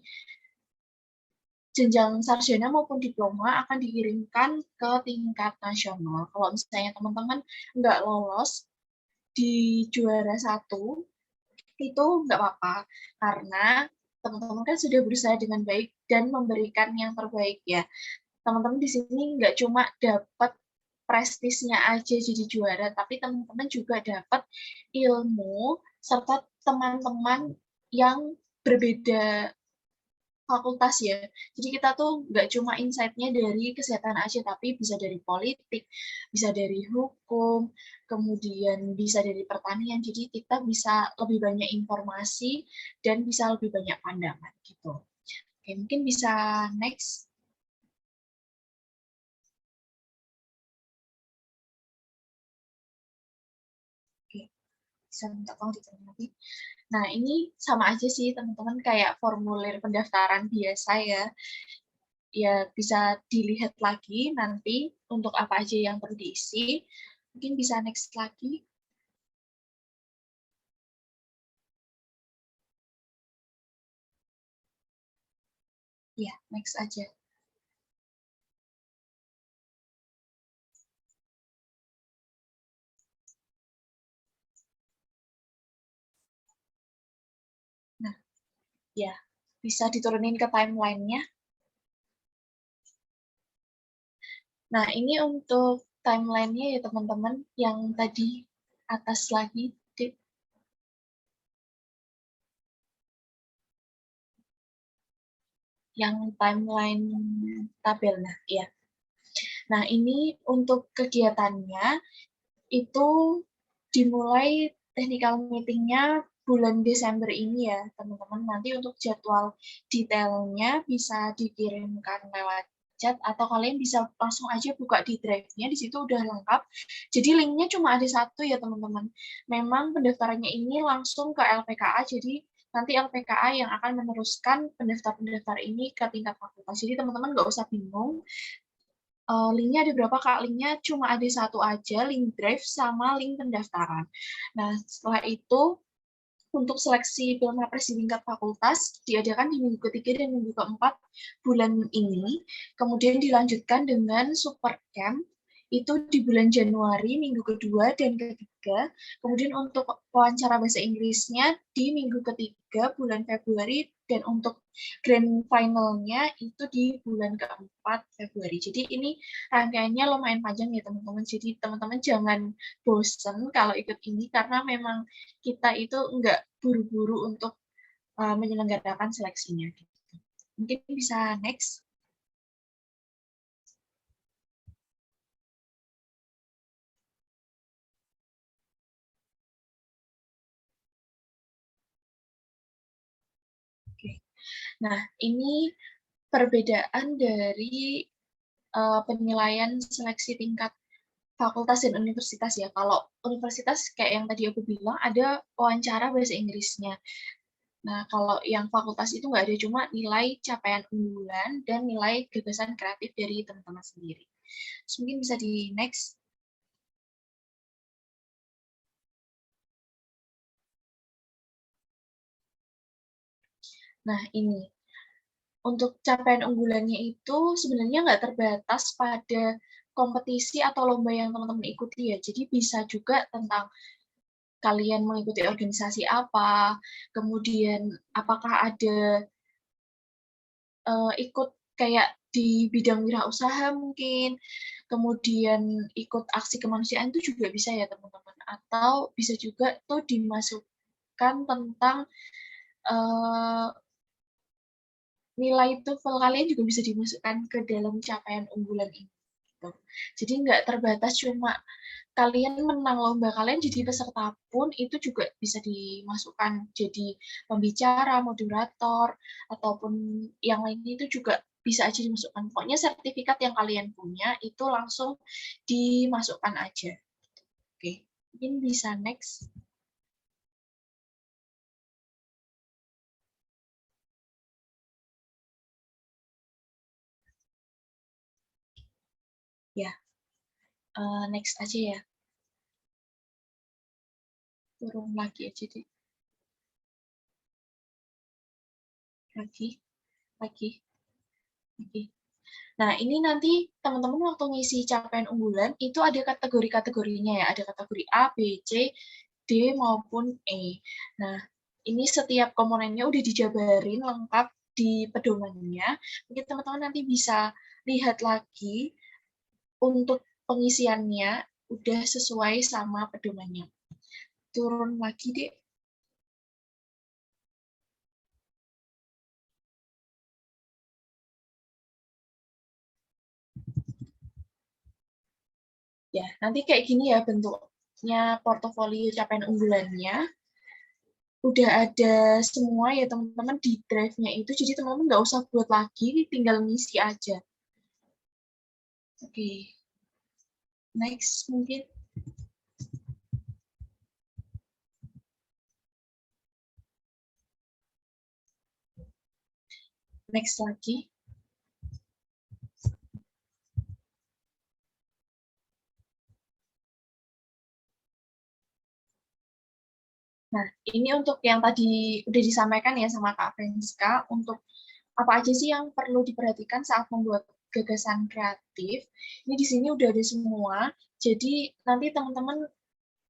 jenjang sarjana maupun diploma akan dikirimkan ke tingkat nasional. Kalau misalnya teman-teman nggak lolos di juara 1, itu nggak apa-apa, karena teman-teman kan sudah berusaha dengan baik dan memberikan yang terbaik ya. Teman-teman di sini nggak cuma dapat prestisnya aja jadi juara, tapi teman-teman juga dapat ilmu serta teman-teman yang berbeda fakultas ya. Jadi kita tuh nggak cuma insight-nya dari kesehatan aja, tapi bisa dari politik, bisa dari hukum, kemudian bisa dari pertanian. Jadi kita bisa lebih banyak informasi dan bisa lebih banyak pandangan gitu. Oke, mungkin bisa next. Oke, bisa minta tolong diterima lagi. Nah, ini sama aja sih teman-teman kayak formulir pendaftaran biasa ya. Ya bisa dilihat lagi nanti untuk apa aja yang perlu diisi. Mungkin bisa next lagi. Ya, next aja. Nah, ya, bisa diturunin ke timeline-nya. Nah, ini untuk timeline-nya ya teman-teman, yang tadi atas lagi. Yang timeline tabel, nah, ya. Nah, ini untuk kegiatannya, itu dimulai technical meeting-nya bulan Desember ini ya, teman-teman. Nanti untuk jadwal detailnya bisa dikirimkan lewat chat, atau kalian bisa langsung aja buka di drive-nya, di situ udah lengkap. Jadi linknya cuma ada satu ya, teman-teman. Memang pendaftarannya ini langsung ke LPKA, jadi nanti LPKA yang akan meneruskan pendaftar-pendaftar ini ke tingkat fakultas. Jadi teman-teman nggak usah bingung. Linknya ada berapa Kak? Linknya cuma ada satu aja, link drive sama link pendaftaran. Nah, setelah itu untuk seleksi Pilmapres di tingkat fakultas diadakan di minggu ketiga dan minggu keempat bulan ini. Kemudian dilanjutkan dengan super camp itu di bulan Januari minggu kedua dan ketiga. Kemudian untuk wawancara bahasa Inggrisnya di minggu ketiga bulan Februari, dan untuk grand finalnya itu di bulan keempat Februari. Jadi ini rangkaiannya lumayan panjang ya teman-teman. Jadi teman-teman jangan bosen kalau ikut ini, karena memang kita itu nggak buru-buru untuk menyelenggarakan seleksinya. Mungkin bisa next. Oke. Nah, ini perbedaan dari penilaian seleksi tingkat fakultas dan universitas ya. Kalau universitas kayak yang tadi aku bilang ada wawancara bahasa Inggrisnya. Nah, kalau yang fakultas itu nggak ada, cuma nilai capaian unggulan dan nilai gagasan kreatif dari teman-teman sendiri. Terus mungkin bisa di next. Nah, ini. Untuk capaian unggulannya itu sebenarnya nggak terbatas pada kompetisi atau lomba yang teman-teman ikuti ya. Jadi bisa juga tentang kalian mengikuti organisasi apa, kemudian apakah ada ikut kayak di bidang wirausaha mungkin, kemudian ikut aksi kemanusiaan itu juga bisa ya teman-teman. Atau bisa juga tuh dimasukkan tentang nilai TOEFL kalian juga bisa dimasukkan ke dalam capaian unggulan ini. Gitu. Jadi nggak terbatas cuma kalian menang lomba, kalian jadi peserta pun itu juga bisa dimasukkan jadi pembicara, moderator, ataupun yang lainnya itu juga bisa aja dimasukkan. Pokoknya sertifikat yang kalian punya itu langsung dimasukkan aja. Oke, mungkin bisa next. Ya, next aja ya. Turun lagi aja deh. Lagi. Nah, ini nanti teman-teman waktu ngisi capaian unggulan, itu ada kategori-kategorinya ya. Ada kategori A, B, C, D, maupun E. Nah, ini setiap komponennya udah dijabarin lengkap di pedomannya. Mungkin teman-teman nanti bisa lihat lagi untuk pengisiannya udah sesuai sama pedomannya. Turun lagi, deh. Ya, nanti kayak gini ya bentuknya portofolio capaian unggulannya. Udah ada semua ya teman-teman di drive-nya itu, jadi teman-teman nggak usah buat lagi, tinggal ngisi aja. Oke, next mungkin. Next lagi. Nah, ini untuk yang tadi udah disampaikan ya sama Kak Fenska, untuk apa aja sih yang perlu diperhatikan saat membuat gagasan kreatif. Ini di sini udah ada semua, jadi nanti teman-teman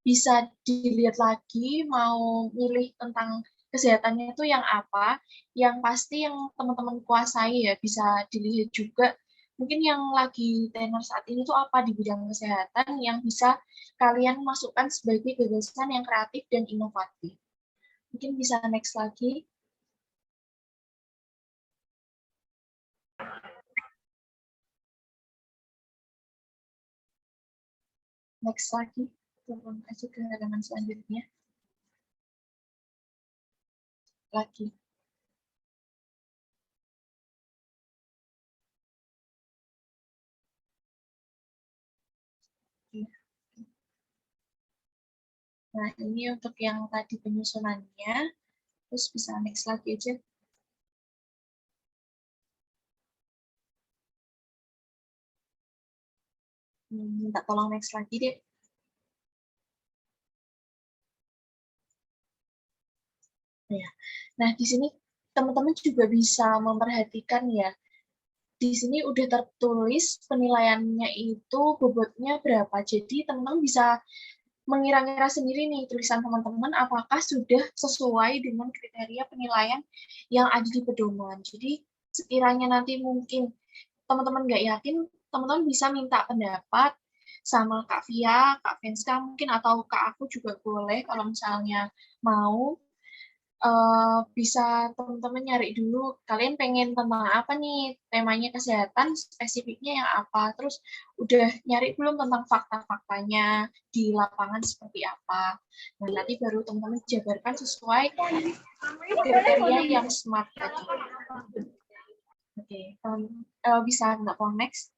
bisa dilihat lagi, mau milih tentang kesehatannya itu yang apa, yang pasti yang teman-teman kuasai ya, bisa dilihat juga mungkin yang lagi tenar saat ini tuh apa di bidang kesehatan yang bisa kalian masukkan sebagai gagasan yang kreatif dan inovatif. Mungkin bisa next lagi. Next lagi. Turun aja ke halaman selanjutnya. Lagi. Nah, ini untuk yang tadi penyusunannya. Terus bisa next lagi aja. Minta tolong next lagi deh. Ya. Nah, di sini teman-teman juga bisa memperhatikan ya. Di sini udah tertulis penilaiannya itu bobotnya berapa. Jadi teman-teman bisa mengira-ngira sendiri nih tulisan teman-teman apakah sudah sesuai dengan kriteria penilaian yang ada di pedoman. Jadi sekiranya nanti mungkin teman-teman nggak yakin, teman-teman bisa minta pendapat sama Kak Via, Kak Venska mungkin, atau Kak aku juga boleh kalau misalnya mau. Bisa teman-teman nyari dulu kalian pengen tentang apa nih, temanya kesehatan, spesifiknya yang apa, terus udah nyari belum tentang fakta-faktanya di lapangan seperti apa. Nah, nanti baru teman-teman jabarkan sesuai kriteria yang smart tadi. Oke, bisa nggak mau next?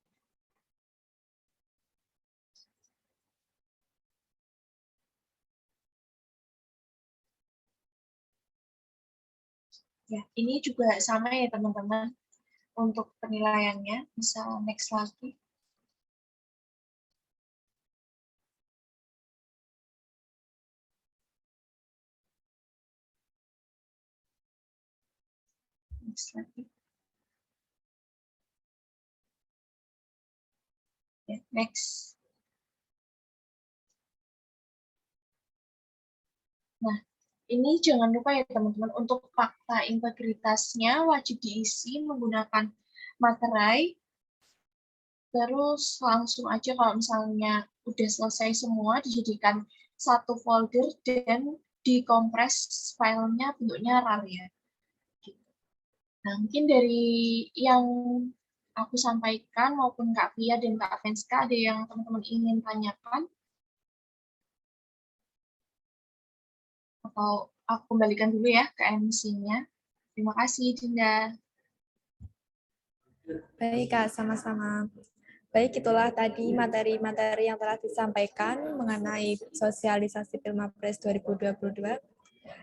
Ya, ini juga sama ya teman-teman. Untuk penilaiannya, bisa next lagi. Next lagi. Ya, next. Nah, ini jangan lupa ya teman-teman, untuk fakta integritasnya wajib diisi menggunakan materai. Terus langsung aja kalau misalnya udah selesai semua, dijadikan satu folder dan dikompres filenya bentuknya RAR ya. Nah, mungkin dari yang aku sampaikan maupun Kak Pia dan Kak Venska, ada yang teman-teman ingin tanyakan? Atau aku kembalikan dulu ya ke MC-nya. Terima kasih, Dinda. Baik, Kak, sama-sama. Baik, itulah tadi materi-materi yang telah disampaikan mengenai sosialisasi Pilmapres 2022.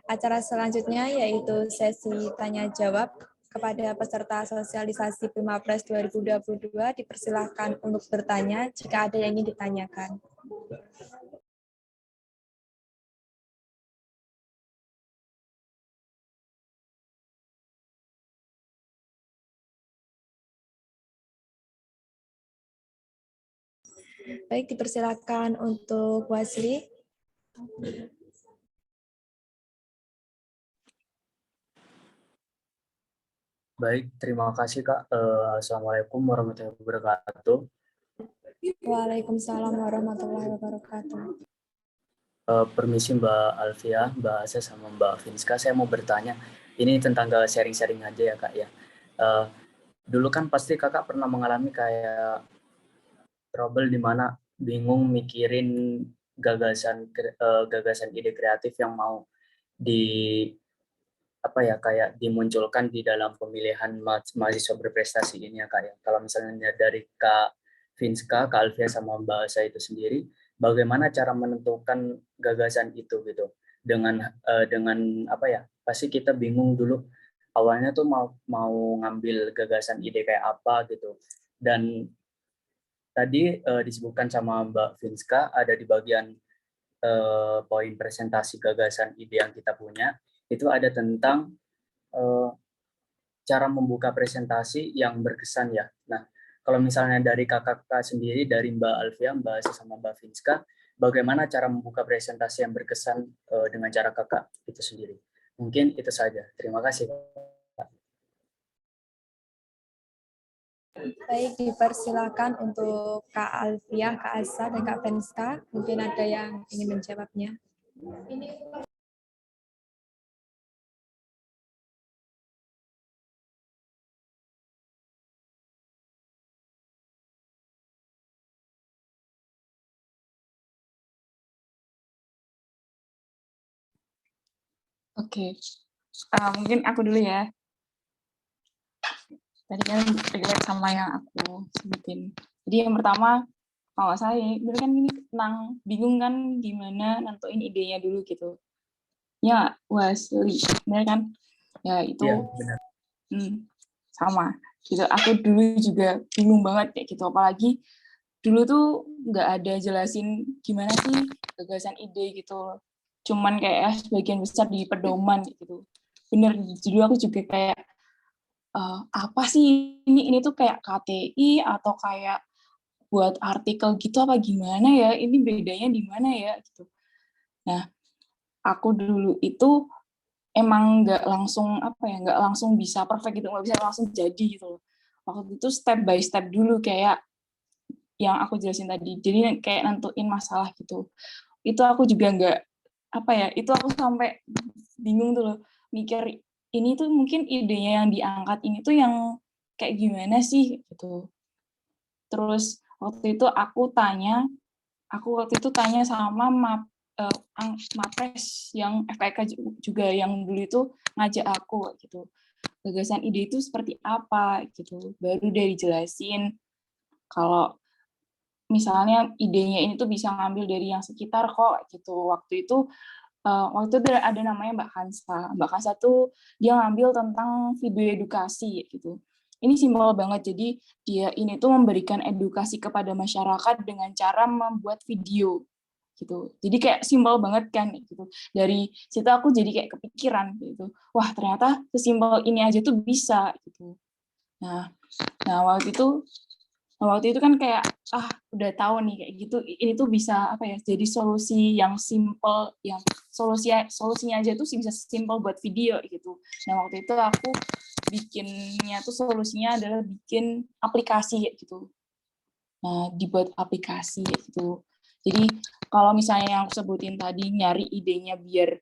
Acara selanjutnya yaitu sesi tanya-jawab kepada peserta sosialisasi Pilmapres 2022. Dipersilahkan untuk bertanya jika ada yang ingin ditanyakan. Baik, dipersilakan untuk Wasli. Baik, terima kasih Kak. Assalamualaikum warahmatullahi wabarakatuh. Waalaikumsalam warahmatullahi wabarakatuh. Permisi Mbak Alfia, Mbak Asa, sama Mbak Vinska. Saya mau bertanya, ini tentang sharing-sharing aja ya Kak ya. Dulu kan pasti Kakak pernah mengalami kayak trouble di mana bingung mikirin gagasan ide kreatif yang mau di kayak dimunculkan di dalam pemilihan mahasiswa berprestasi ini ya Kak ya. Kalau misalnya dari Kak Vinska, Kak Alfia sama Mbak Asa itu sendiri, bagaimana cara menentukan gagasan itu gitu? Dengan pasti kita bingung dulu awalnya tuh mau ngambil gagasan ide kayak apa gitu. Dan tadi disebutkan sama Mbak Vinska ada di bagian poin presentasi gagasan ide yang kita punya, itu ada tentang cara membuka presentasi yang berkesan ya. Nah, kalau misalnya dari kakak-kakak sendiri, dari Mbak Alfia, Mbak Asa sama Mbak Vinska, bagaimana cara membuka presentasi yang berkesan dengan cara kakak itu sendiri? Mungkin itu saja. Terima kasih. Baik, dipersilakan untuk Kak Alfia, Kak Asa, dan Kak Venska. Mungkin ada yang ingin menjawabnya. Oke, mungkin aku dulu ya. Tadi kan relate sama yang aku sebutin. Jadi yang pertama, kalau saya, bener kan ini tentang bingung kan gimana nentuin idenya dulu gitu. Ya, Wasli, bener kan? Ya itu Ya, benar. Sama. Gitu. Aku dulu juga bingung banget kayak gitu. Apalagi dulu tuh nggak ada jelasin gimana sih gagasan ide gitu. Cuman kayak sebagian besar di pedoman gitu. Bener, dulu aku juga kayak apa sih ini tuh kayak KTI atau kayak buat artikel gitu apa gimana ya, ini bedanya di mana ya gitu. Nah, aku dulu itu emang nggak langsung bisa perfect gitu, nggak bisa langsung jadi gitu loh. Waktu itu step by step dulu kayak yang aku jelasin tadi, jadi kayak nentuin masalah gitu. Itu aku juga nggak itu aku sampai bingung tuh loh, mikir ini tuh mungkin idenya yang diangkat ini tuh yang kayak gimana sih gitu. Terus waktu itu tanya sama Mapres yang FKK juga yang dulu itu ngajak aku gitu. Gagasan ide itu seperti apa gitu. Baru dari jelasin kalau misalnya idenya ini tuh bisa ngambil dari yang sekitar kok gitu. Waktu itu ada namanya Mbak Hansa. Mbak Hansa tuh dia ngambil tentang video edukasi gitu. Ini simpel banget. Jadi dia ini tuh memberikan edukasi kepada masyarakat dengan cara membuat video gitu. Jadi kayak simpel banget kan gitu. Dari situ aku jadi kayak kepikiran gitu. Wah, ternyata sesimpel ini aja tuh bisa gitu. Nah waktu itu kan kayak udah tahu nih kayak gitu, ini tuh bisa jadi solusi yang simple, yang solusinya aja tuh bisa simple buat video gitu. Nah waktu itu aku bikinnya tuh solusinya adalah bikin aplikasi gitu. Nah dibuat aplikasi gitu. Jadi kalau misalnya yang aku sebutin tadi nyari idenya biar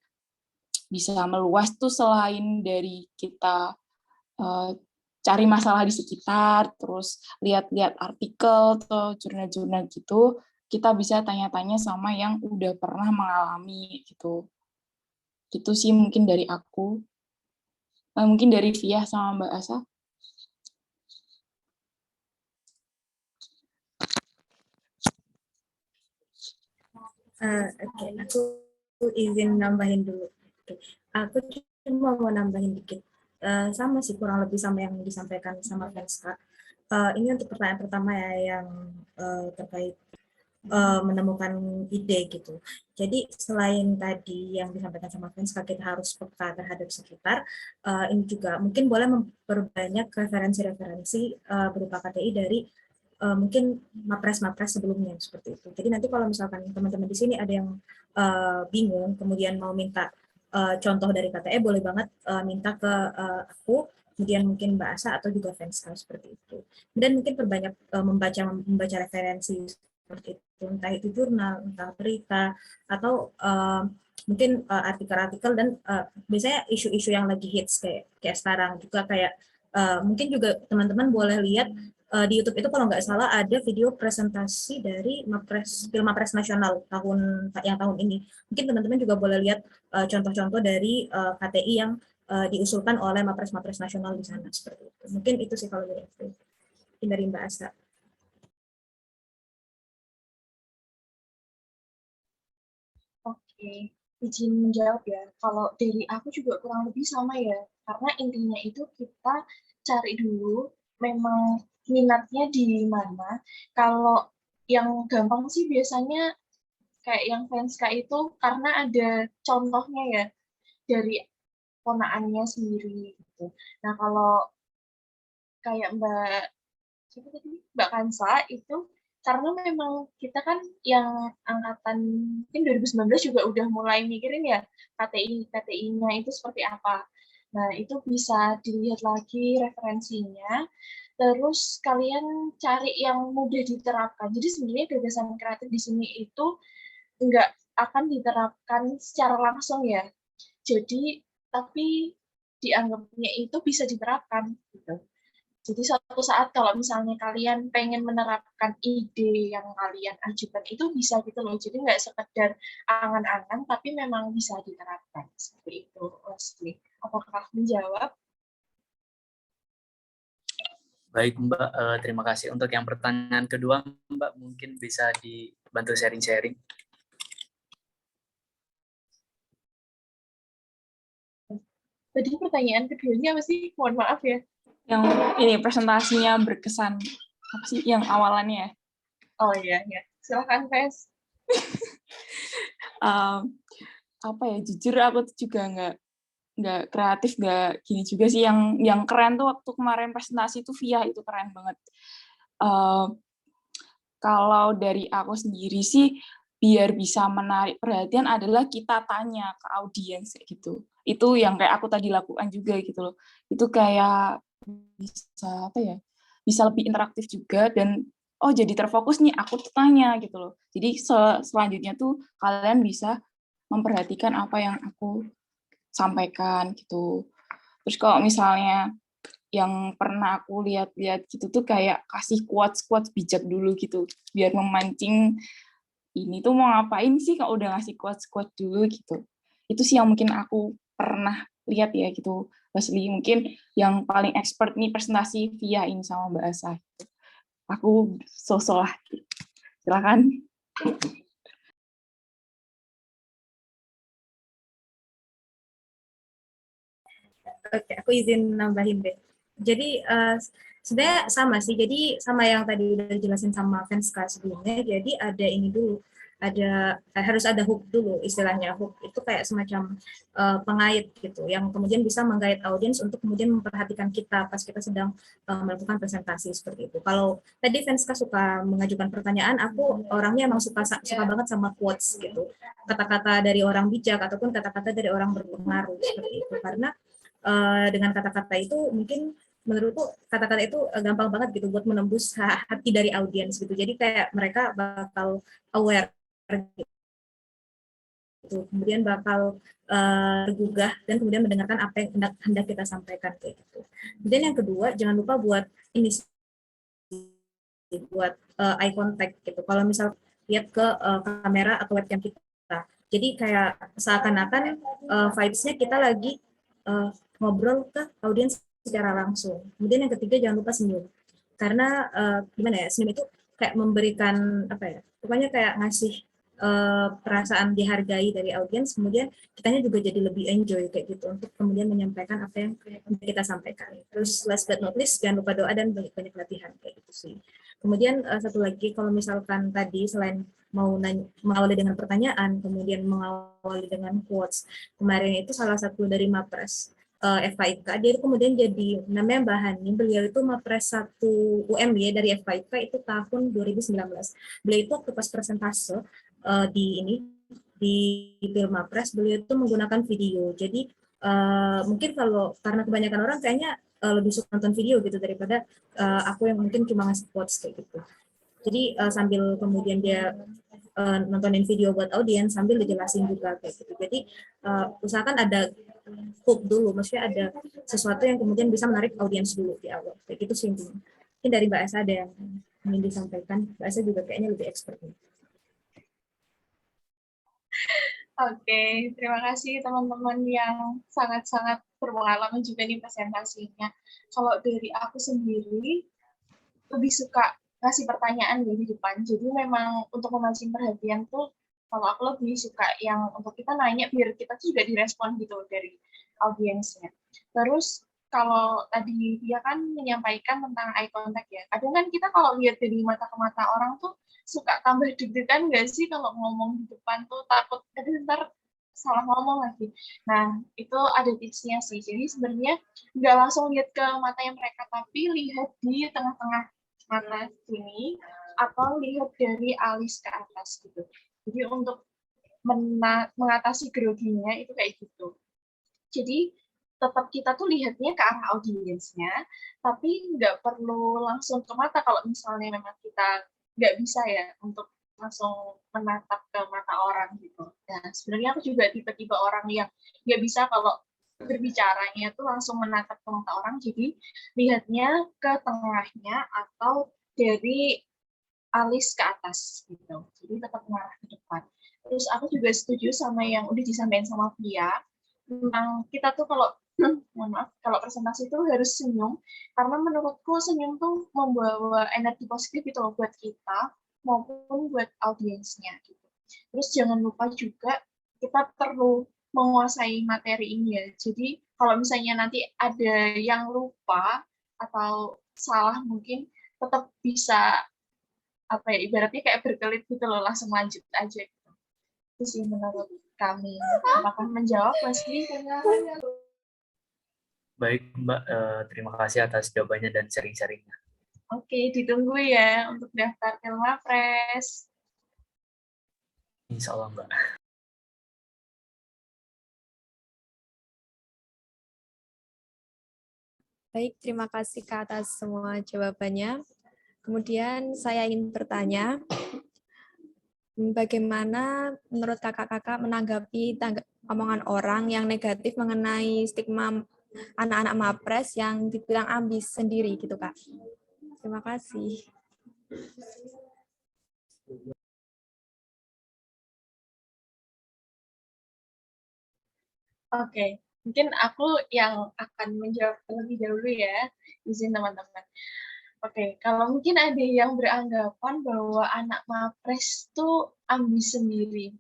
bisa meluas tuh selain dari kita cari masalah di sekitar, terus lihat-lihat artikel atau jurnal-jurnal gitu, kita bisa tanya-tanya sama yang udah pernah mengalami gitu. Gitu sih mungkin dari aku. Mungkin dari Via sama Mbak Asa. Oke, aku izin nambahin dulu. Aku cuma mau nambahin dikit. Sama sih, kurang lebih sama yang disampaikan sama Venska. Ini untuk pertanyaan pertama ya, yang terkait menemukan ide gitu. Jadi selain tadi yang disampaikan sama Venska, kita harus peka terhadap sekitar, ini juga mungkin boleh memperbanyak referensi-referensi berupa KTI dari mungkin mapres-mapres sebelumnya seperti itu. Jadi nanti kalau misalkan teman-teman di sini ada yang bingung, kemudian mau minta contoh dari KTE, boleh banget minta ke aku, kemudian mungkin Mbak Asa atau juga Venska seperti itu. Dan mungkin perbanyak membaca referensi seperti itu, entah itu jurnal, entah berita, atau mungkin artikel-artikel, dan biasanya isu-isu yang lagi hits kayak sekarang juga kayak mungkin juga teman-teman boleh lihat di YouTube itu kalau nggak salah ada video presentasi dari film Mapres nasional tahun ini. Mungkin teman-teman juga boleh lihat contoh-contoh dari KTI yang diusulkan oleh Mapres nasional di sana seperti itu. Mungkin itu sih kalau dari aku. Dari Mbak Asa. Oke, izin menjawab ya. Kalau dari aku juga kurang lebih sama ya. Karena intinya itu kita cari dulu memang minatnya di mana. Kalau yang gampang sih biasanya kayak yang Venska itu karena ada contohnya ya dari ponaannya sendiri gitu. Nah, kalau kayak Mbak Kansa itu karena memang kita kan yang angkatan mungkin 2019 juga udah mulai mikirin ya KTI-nya itu seperti apa. Nah, itu bisa dilihat lagi referensinya. Terus kalian cari yang mudah diterapkan. Jadi sebenarnya gagasan kreatif di sini itu nggak akan diterapkan secara langsung ya. Jadi tapi dianggapnya itu bisa diterapkan gitu. Jadi suatu saat kalau misalnya kalian pengen menerapkan ide yang kalian ajukan itu bisa gitu loh. Jadi nggak sekedar angan-angan, tapi memang bisa diterapkan. Seperti itu, Leslie. Apakah menjawab? Baik Mbak, terima kasih. Untuk yang pertanyaan kedua Mbak, mungkin bisa dibantu sharing-sharing. Tadi pertanyaan keduanya apa sih? Mohon maaf ya. Yang ini presentasinya berkesan apa sih yang awalannya? Oh iya, ya. Silakan, Ves. Apa ya? Jujur aku tuh juga nggak kreatif, nggak gini juga sih. Yang keren tuh waktu kemarin presentasi tuh Via itu keren banget. Kalau dari aku sendiri sih biar bisa menarik perhatian adalah kita tanya ke audiens gitu. Itu yang kayak aku tadi lakukan juga gitu loh. Itu kayak bisa apa ya? Bisa lebih interaktif juga dan oh jadi terfokus nih aku tuh tanya gitu loh. Jadi selanjutnya tuh kalian bisa memperhatikan apa yang aku sampaikan gitu. Terus kalau misalnya yang pernah aku lihat-lihat gitu tuh kayak kasih quotes bijak dulu gitu biar memancing ini tuh mau ngapain sih kalau udah ngasih quotes dulu gitu. Itu sih yang mungkin aku pernah lihat ya gitu. Leslie mungkin yang paling expert nih presentasi Via ini sama Mbak Asa. Aku sosok lah. Silakan. Oke, aku izin nambahin deh. Jadi sebenarnya sama sih. Jadi sama yang tadi udah dijelasin sama Venska sebelumnya. Jadi ada ini dulu, harus ada hook dulu istilahnya. Hook itu kayak semacam pengait gitu, yang kemudian bisa menggait audiens untuk kemudian memperhatikan kita pas kita sedang melakukan presentasi seperti itu. Kalau tadi Venska suka mengajukan pertanyaan, aku orangnya emang suka banget sama quotes gitu, kata-kata dari orang bijak ataupun kata-kata dari orang berpengaruh seperti itu, karena dengan kata-kata itu mungkin menurutku kata-kata itu gampang banget gitu buat menembus hati dari audiens gitu. Jadi kayak mereka bakal aware gitu. Kemudian bakal tergugah dan kemudian mendengarkan apa yang hendak kita sampaikan kayak gitu. Kemudian yang kedua, jangan lupa buat ini buat eye contact gitu. Kalau misal lihat ke kamera atau webcam kita. Jadi kayak seakan-akan vibes-nya kita lagi ngobrol ke audiens secara langsung. Kemudian yang ketiga jangan lupa senyum. Karena gimana ya, senyum itu kayak memberikan apa ya? Pokoknya kayak ngasih perasaan dihargai dari audiens, kemudian kitanya juga jadi lebih enjoy kayak gitu untuk kemudian menyampaikan apa yang kita sampaikan. Terus last but not least jangan lupa doa dan banyak-banyak latihan kayak gitu sih. Kemudian satu lagi kalau misalkan tadi selain mengawali dengan pertanyaan, kemudian mengawali dengan quotes, kemarin itu salah satu dari Mapres FKIK, dia itu kemudian jadi namanya Mbak Hani, beliau itu Mapres 1 UM ya dari FKIK itu tahun 2019. Beliau itu waktu pas presentase di Pilmapres, beliau itu menggunakan video. Jadi mungkin karena kebanyakan orang kayaknya lebih suka nonton video gitu daripada aku yang mungkin cuma ngasih quotes kayak gitu. Jadi sambil kemudian dia nontonin video buat audiens sambil dijelasin juga kayak gitu. Jadi usahakan ada hook dulu, maksudnya ada sesuatu yang kemudian bisa menarik audiens dulu di awal. Kayak gitu sih intinya. Mungkin dari Mbak Asa ada yang ingin disampaikan. Mbak Asa juga kayaknya lebih expert. Oke, terima kasih teman-teman yang sangat-sangat berpengalaman juga nih presentasinya. Kalau dari aku sendiri, lebih suka ngasih pertanyaan di depan. Jadi memang untuk memancing perhatian tuh, kalau aku lebih suka yang untuk kita nanya biar kita juga direspon gitu dari audiensnya. Terus kalau tadi dia kan menyampaikan tentang eye contact ya. Kadang kan kita kalau lihat dari mata ke mata orang tuh suka tambah deg-degan nggak sih kalau ngomong di depan tuh takut ntar salah ngomong lagi. Nah, itu ada tipsnya sih. Jadi sebenarnya nggak langsung lihat ke matanya mereka, tapi lihat di tengah-tengah mata sini atau lihat dari alis ke atas gitu. Jadi untuk mengatasi groginya itu kayak gitu. Jadi tetap kita tuh lihatnya ke arah audiensnya, tapi nggak perlu langsung ke mata kalau misalnya memang kita nggak bisa ya untuk langsung menatap ke mata orang gitu. Nah, sebenarnya aku juga tipe-tipe orang yang nggak bisa kalau berbicaranya tuh langsung menatap ke mata orang, jadi lihatnya ke tengahnya atau dari alis ke atas gitu. Jadi tetap mengarah ke depan. Terus aku juga setuju sama yang udah disampaikan sama Via tentang kita tuh kalau mohon maaf, kalau presentasi itu harus senyum, karena menurutku senyum tuh membawa energi positif itu loh buat kita maupun buat audiensnya gitu. Terus jangan lupa juga kita perlu menguasai materi ini ya. Jadi kalau misalnya nanti ada yang lupa atau salah mungkin tetap bisa apa ya, ibaratnya kayak berkelit gitu loh, langsung lanjut aja gitu. Itu sih menurut kami. Apakah menjawab Mas Dwi? Baik Mbak, terima kasih atas jawabannya dan sharing-sharingnya. Oke, ditunggu ya untuk daftar Pilmapres. Insya Allah Mbak. Baik, terima kasih Kak atas semua jawabannya. Kemudian saya ingin bertanya, bagaimana menurut kakak-kakak menanggapi omongan orang yang negatif mengenai stigma anak-anak Mapres yang dibilang ambis sendiri gitu Kak? Terima kasih. Oke, mungkin aku yang akan menjawab terlebih dahulu ya, izin teman-teman. Oke, kalau mungkin ada yang beranggapan bahwa anak Mapres itu ambis sendiri.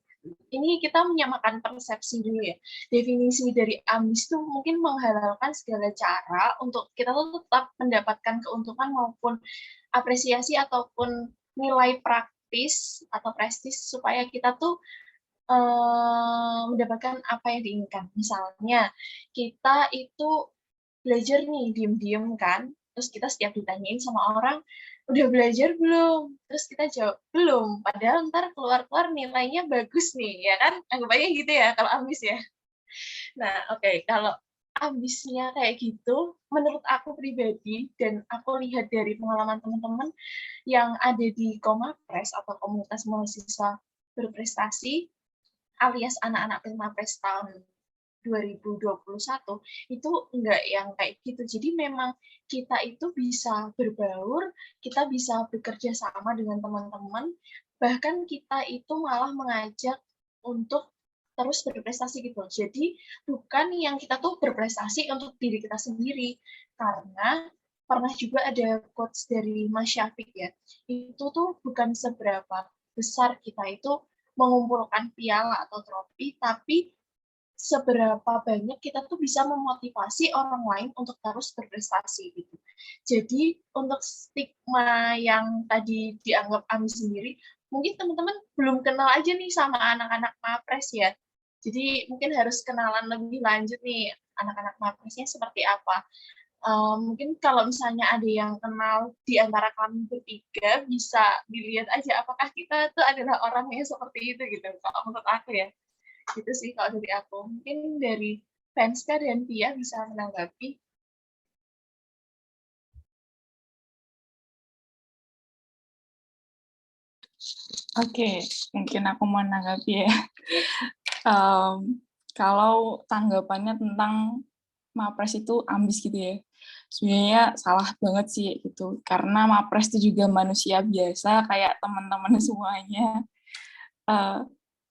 Ini kita menyamakan persepsi dulu ya. Definisi dari ambis itu mungkin menghalalkan segala cara untuk kita tuh tetap mendapatkan keuntungan maupun apresiasi ataupun nilai praktis atau prestis supaya kita tuh mendapatkan apa yang diinginkan. Misalnya, kita itu belajar nih, diem-diem kan, terus kita setiap ditanyain sama orang, udah belajar belum? Terus kita jawab, belum. Padahal ntar keluar-keluar nilainya bagus nih, ya kan? Anggapannya gitu ya, kalau ambis ya. Nah, oke, kalau ambisnya kayak gitu, menurut aku pribadi, dan aku lihat dari pengalaman teman-teman yang ada di Komapres atau komunitas mahasiswa berprestasi, alias anak-anak Pilmapres tahun 2021 itu enggak yang kayak gitu. Jadi memang kita itu bisa berbaur, kita bisa bekerja sama dengan teman-teman, bahkan kita itu malah mengajak untuk terus berprestasi gitu. Jadi bukan yang kita tuh berprestasi untuk diri kita sendiri, karena pernah juga ada quotes dari Mas Syafiq ya, itu tuh bukan seberapa besar kita itu mengumpulkan piala atau trofi, tapi seberapa banyak kita tuh bisa memotivasi orang lain untuk terus berprestasi gitu. Jadi untuk stigma yang tadi dianggap ambis sendiri, mungkin teman-teman belum kenal aja nih sama anak-anak Mapres ya. Jadi mungkin harus kenalan lebih lanjut nih anak-anak Mapresnya seperti apa. Mungkin kalau misalnya ada yang kenal di antara kami bertiga, bisa dilihat aja apakah kita tuh adalah orang yang seperti itu gitu. Kalau menurut aku ya, gitu sih kalau dari aku. Mungkin dari Fanska dan Pia bisa menanggapi. Oke, mungkin aku mau menanggapi ya. Kalau tanggapannya tentang Mapres itu ambis gitu ya. sebenarnya salah banget sih gitu, karena Mapres itu juga manusia biasa kayak teman-teman semuanya.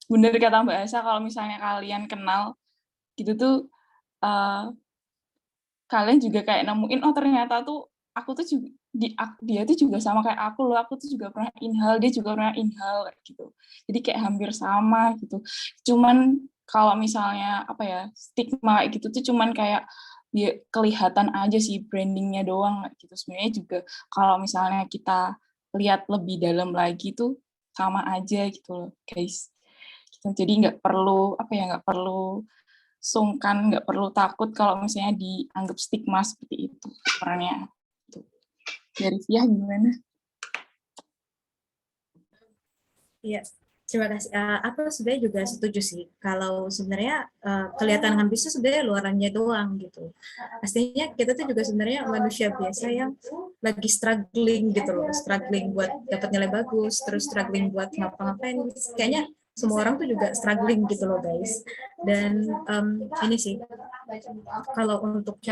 Bener kata Mbak Asa, kalau misalnya kalian kenal gitu tuh, kalian juga kayak nemuin, oh ternyata tuh aku tuh juga dia tuh juga sama kayak aku loh, aku tuh juga pernah inhal, dia juga pernah inhal kayak gitu. Jadi kayak hampir sama gitu. Cuman kalau misalnya apa ya, stigma kayak gitu tuh cuman kayak dia kelihatan aja sih, brandingnya doang gitu. Sebenarnya juga kalau misalnya kita lihat lebih dalam lagi tuh sama aja gitu loh guys. Gitu. Jadi nggak perlu apa ya, nggak perlu sungkan, nggak perlu takut kalau misalnya dianggap stigma seperti itu perannya. Dari Fia gimana? Iya, terima kasih. Aku sebenarnya juga setuju sih. Kalau sebenarnya kelihatan ambis itu sebenarnya luarannya doang gitu. Pastinya kita tuh juga sebenarnya manusia biasa yang lagi struggling gitu loh, struggling buat dapat nilai bagus, terus struggling buat ngapa-ngapain. Kayaknya semua orang tuh juga struggling gitu loh guys. Dan ini sih, kalau untuk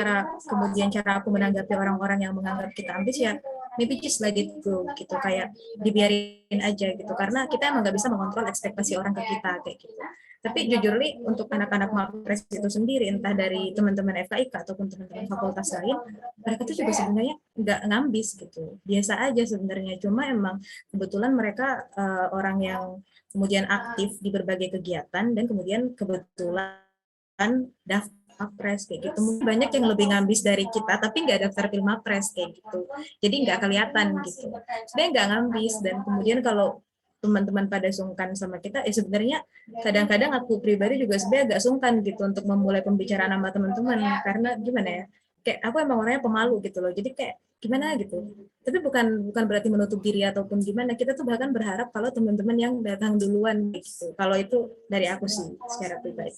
kemudian cara aku menanggapi orang-orang yang menganggap kita ambis ya, maybe just let it go gitu, kayak dibiarin aja gitu, karena kita emang nggak bisa mengontrol ekspektasi orang ke kita kayak gitu. Tapi jujur nih, untuk anak-anak Mapres itu sendiri, entah dari teman-teman FKIK ataupun teman-teman fakultas lain, mereka tuh juga sebenarnya nggak ngambis gitu, biasa aja sebenarnya. Cuma emang kebetulan mereka orang yang kemudian aktif di berbagai kegiatan, dan kemudian kebetulan daftar Mapres kayak gitu. Mungkin banyak yang lebih ngambis dari kita, tapi nggak daftar Pilmapres kayak gitu. Jadi nggak kelihatan gitu. Sebenarnya nggak ngambis, dan kemudian kalau teman-teman pada sungkan sama kita, sebenarnya kadang-kadang aku pribadi juga sebenarnya agak sungkan gitu untuk memulai pembicaraan sama teman-teman, karena gimana ya, kayak aku emang orangnya pemalu gitu loh, jadi kayak gimana gitu. Tapi bukan berarti menutup diri ataupun gimana, kita tuh bahkan berharap kalau teman-teman yang datang duluan gitu. Kalau itu dari aku sih secara pribadi.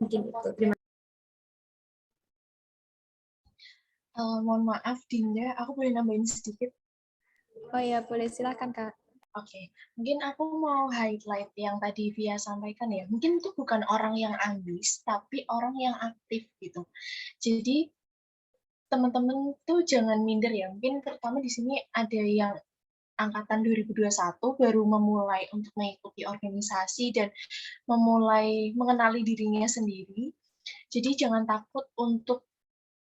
Mungkin itu. Terima Mohon maaf Dinda, aku boleh nambahin sedikit. Oh ya, boleh silakan Kak. Oke, mungkin aku mau highlight yang tadi Via sampaikan ya. Mungkin itu bukan orang yang ambis, tapi orang yang aktif gitu. Jadi teman-teman tuh jangan minder ya. Mungkin terutama di sini ada yang angkatan 2021 baru memulai untuk mengikuti organisasi dan memulai mengenali dirinya sendiri. Jadi jangan takut untuk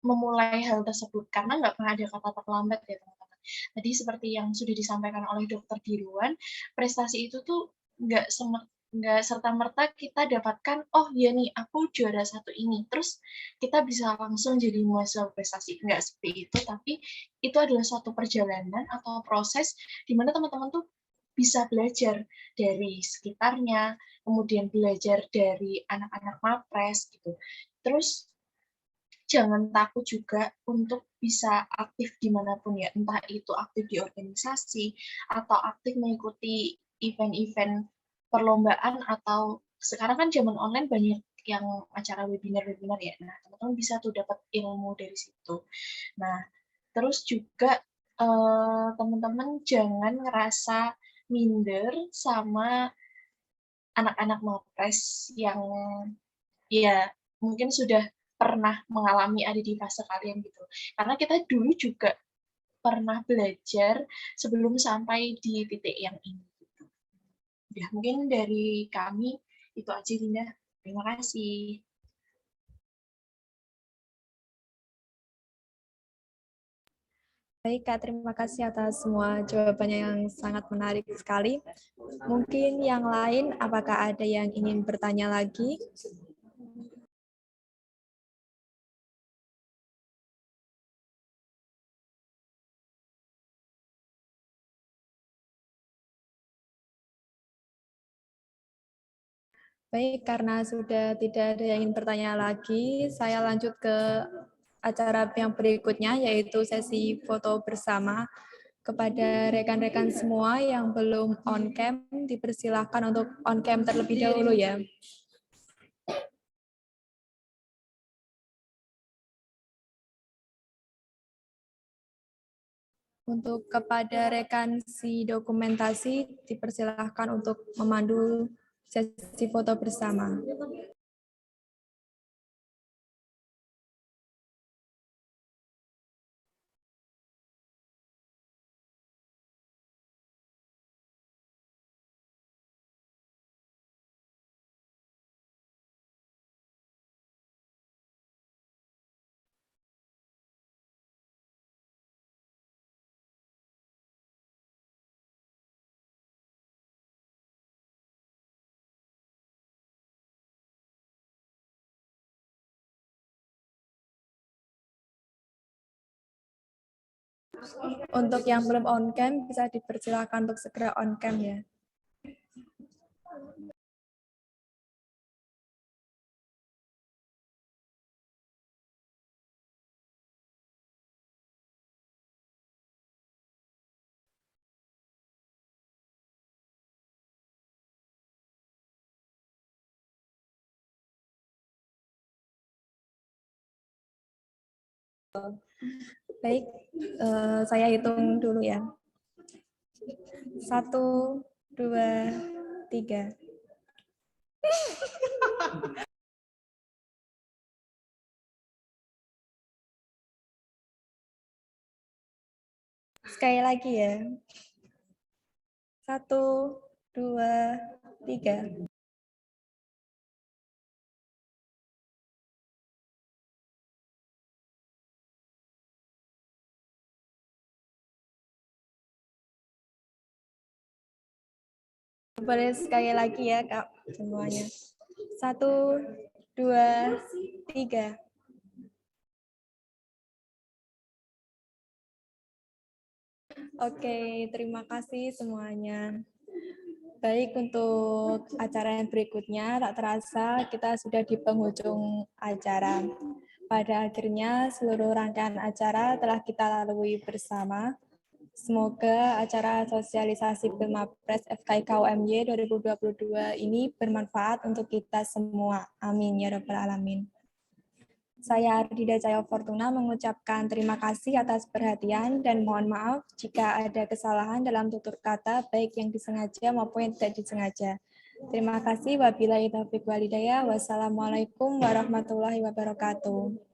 memulai hal tersebut, karena nggak pernah ada kata terlambat ya teman-teman. Tadi seperti yang sudah disampaikan oleh Dokter Dirwan, prestasi itu tuh nggak serta-merta kita dapatkan, oh ya nih, aku juara satu ini, terus kita bisa langsung jadi mahasiswa prestasi. Nggak seperti itu, tapi itu adalah suatu perjalanan atau proses di mana teman-teman tuh bisa belajar dari sekitarnya, kemudian belajar dari anak-anak Mapres gitu. Terus jangan takut juga untuk bisa aktif dimanapun ya, entah itu aktif di organisasi atau aktif mengikuti event-event perlombaan, atau sekarang kan zaman online banyak yang acara webinar-webinar ya. Nah, teman-teman bisa tuh dapat ilmu dari situ. Nah, terus juga teman-teman jangan ngerasa minder sama anak-anak Mapres yang ya mungkin sudah pernah mengalami ada di fase kalian gitu. Karena kita dulu juga pernah belajar sebelum sampai di titik yang ini. Gitu. Ya, mungkin dari kami itu aja, Dinda. Terima kasih. Baik Kak, terima kasih atas semua jawabannya yang sangat menarik sekali. Mungkin yang lain, apakah ada yang ingin bertanya lagi? Baik, karena sudah tidak ada yang ingin bertanya lagi, saya lanjut ke acara yang berikutnya, yaitu sesi foto bersama. Kepada rekan-rekan semua yang belum on-cam, dipersilahkan untuk on-cam terlebih dahulu ya. Untuk kepada rekan si dokumentasi, dipersilahkan untuk memandu sesi foto bersama. Untuk yang belum on cam bisa dipersilakan untuk segera on cam ya. Baik, saya hitung dulu ya. 1, 2, 3. Sekali lagi ya. 1, 2, 3. Boleh sekali lagi ya, Kak, semuanya. 1, 2, 3. Oke, terima kasih semuanya. Baik, untuk acara yang berikutnya, tak terasa kita sudah di penghujung acara. Pada akhirnya, seluruh rangkaian acara telah kita lalui bersama. Semoga acara sosialisasi Pilmapres FKIK UMY 2022 ini bermanfaat untuk kita semua. Amin ya rabbal alamin. Saya Ardida Cahyo Fortuna mengucapkan terima kasih atas perhatian dan mohon maaf jika ada kesalahan dalam tutur kata baik yang disengaja maupun yang tidak disengaja. Terima kasih. Wabillahi taufiq walhidayah. Wassalamualaikum warahmatullahi wabarakatuh.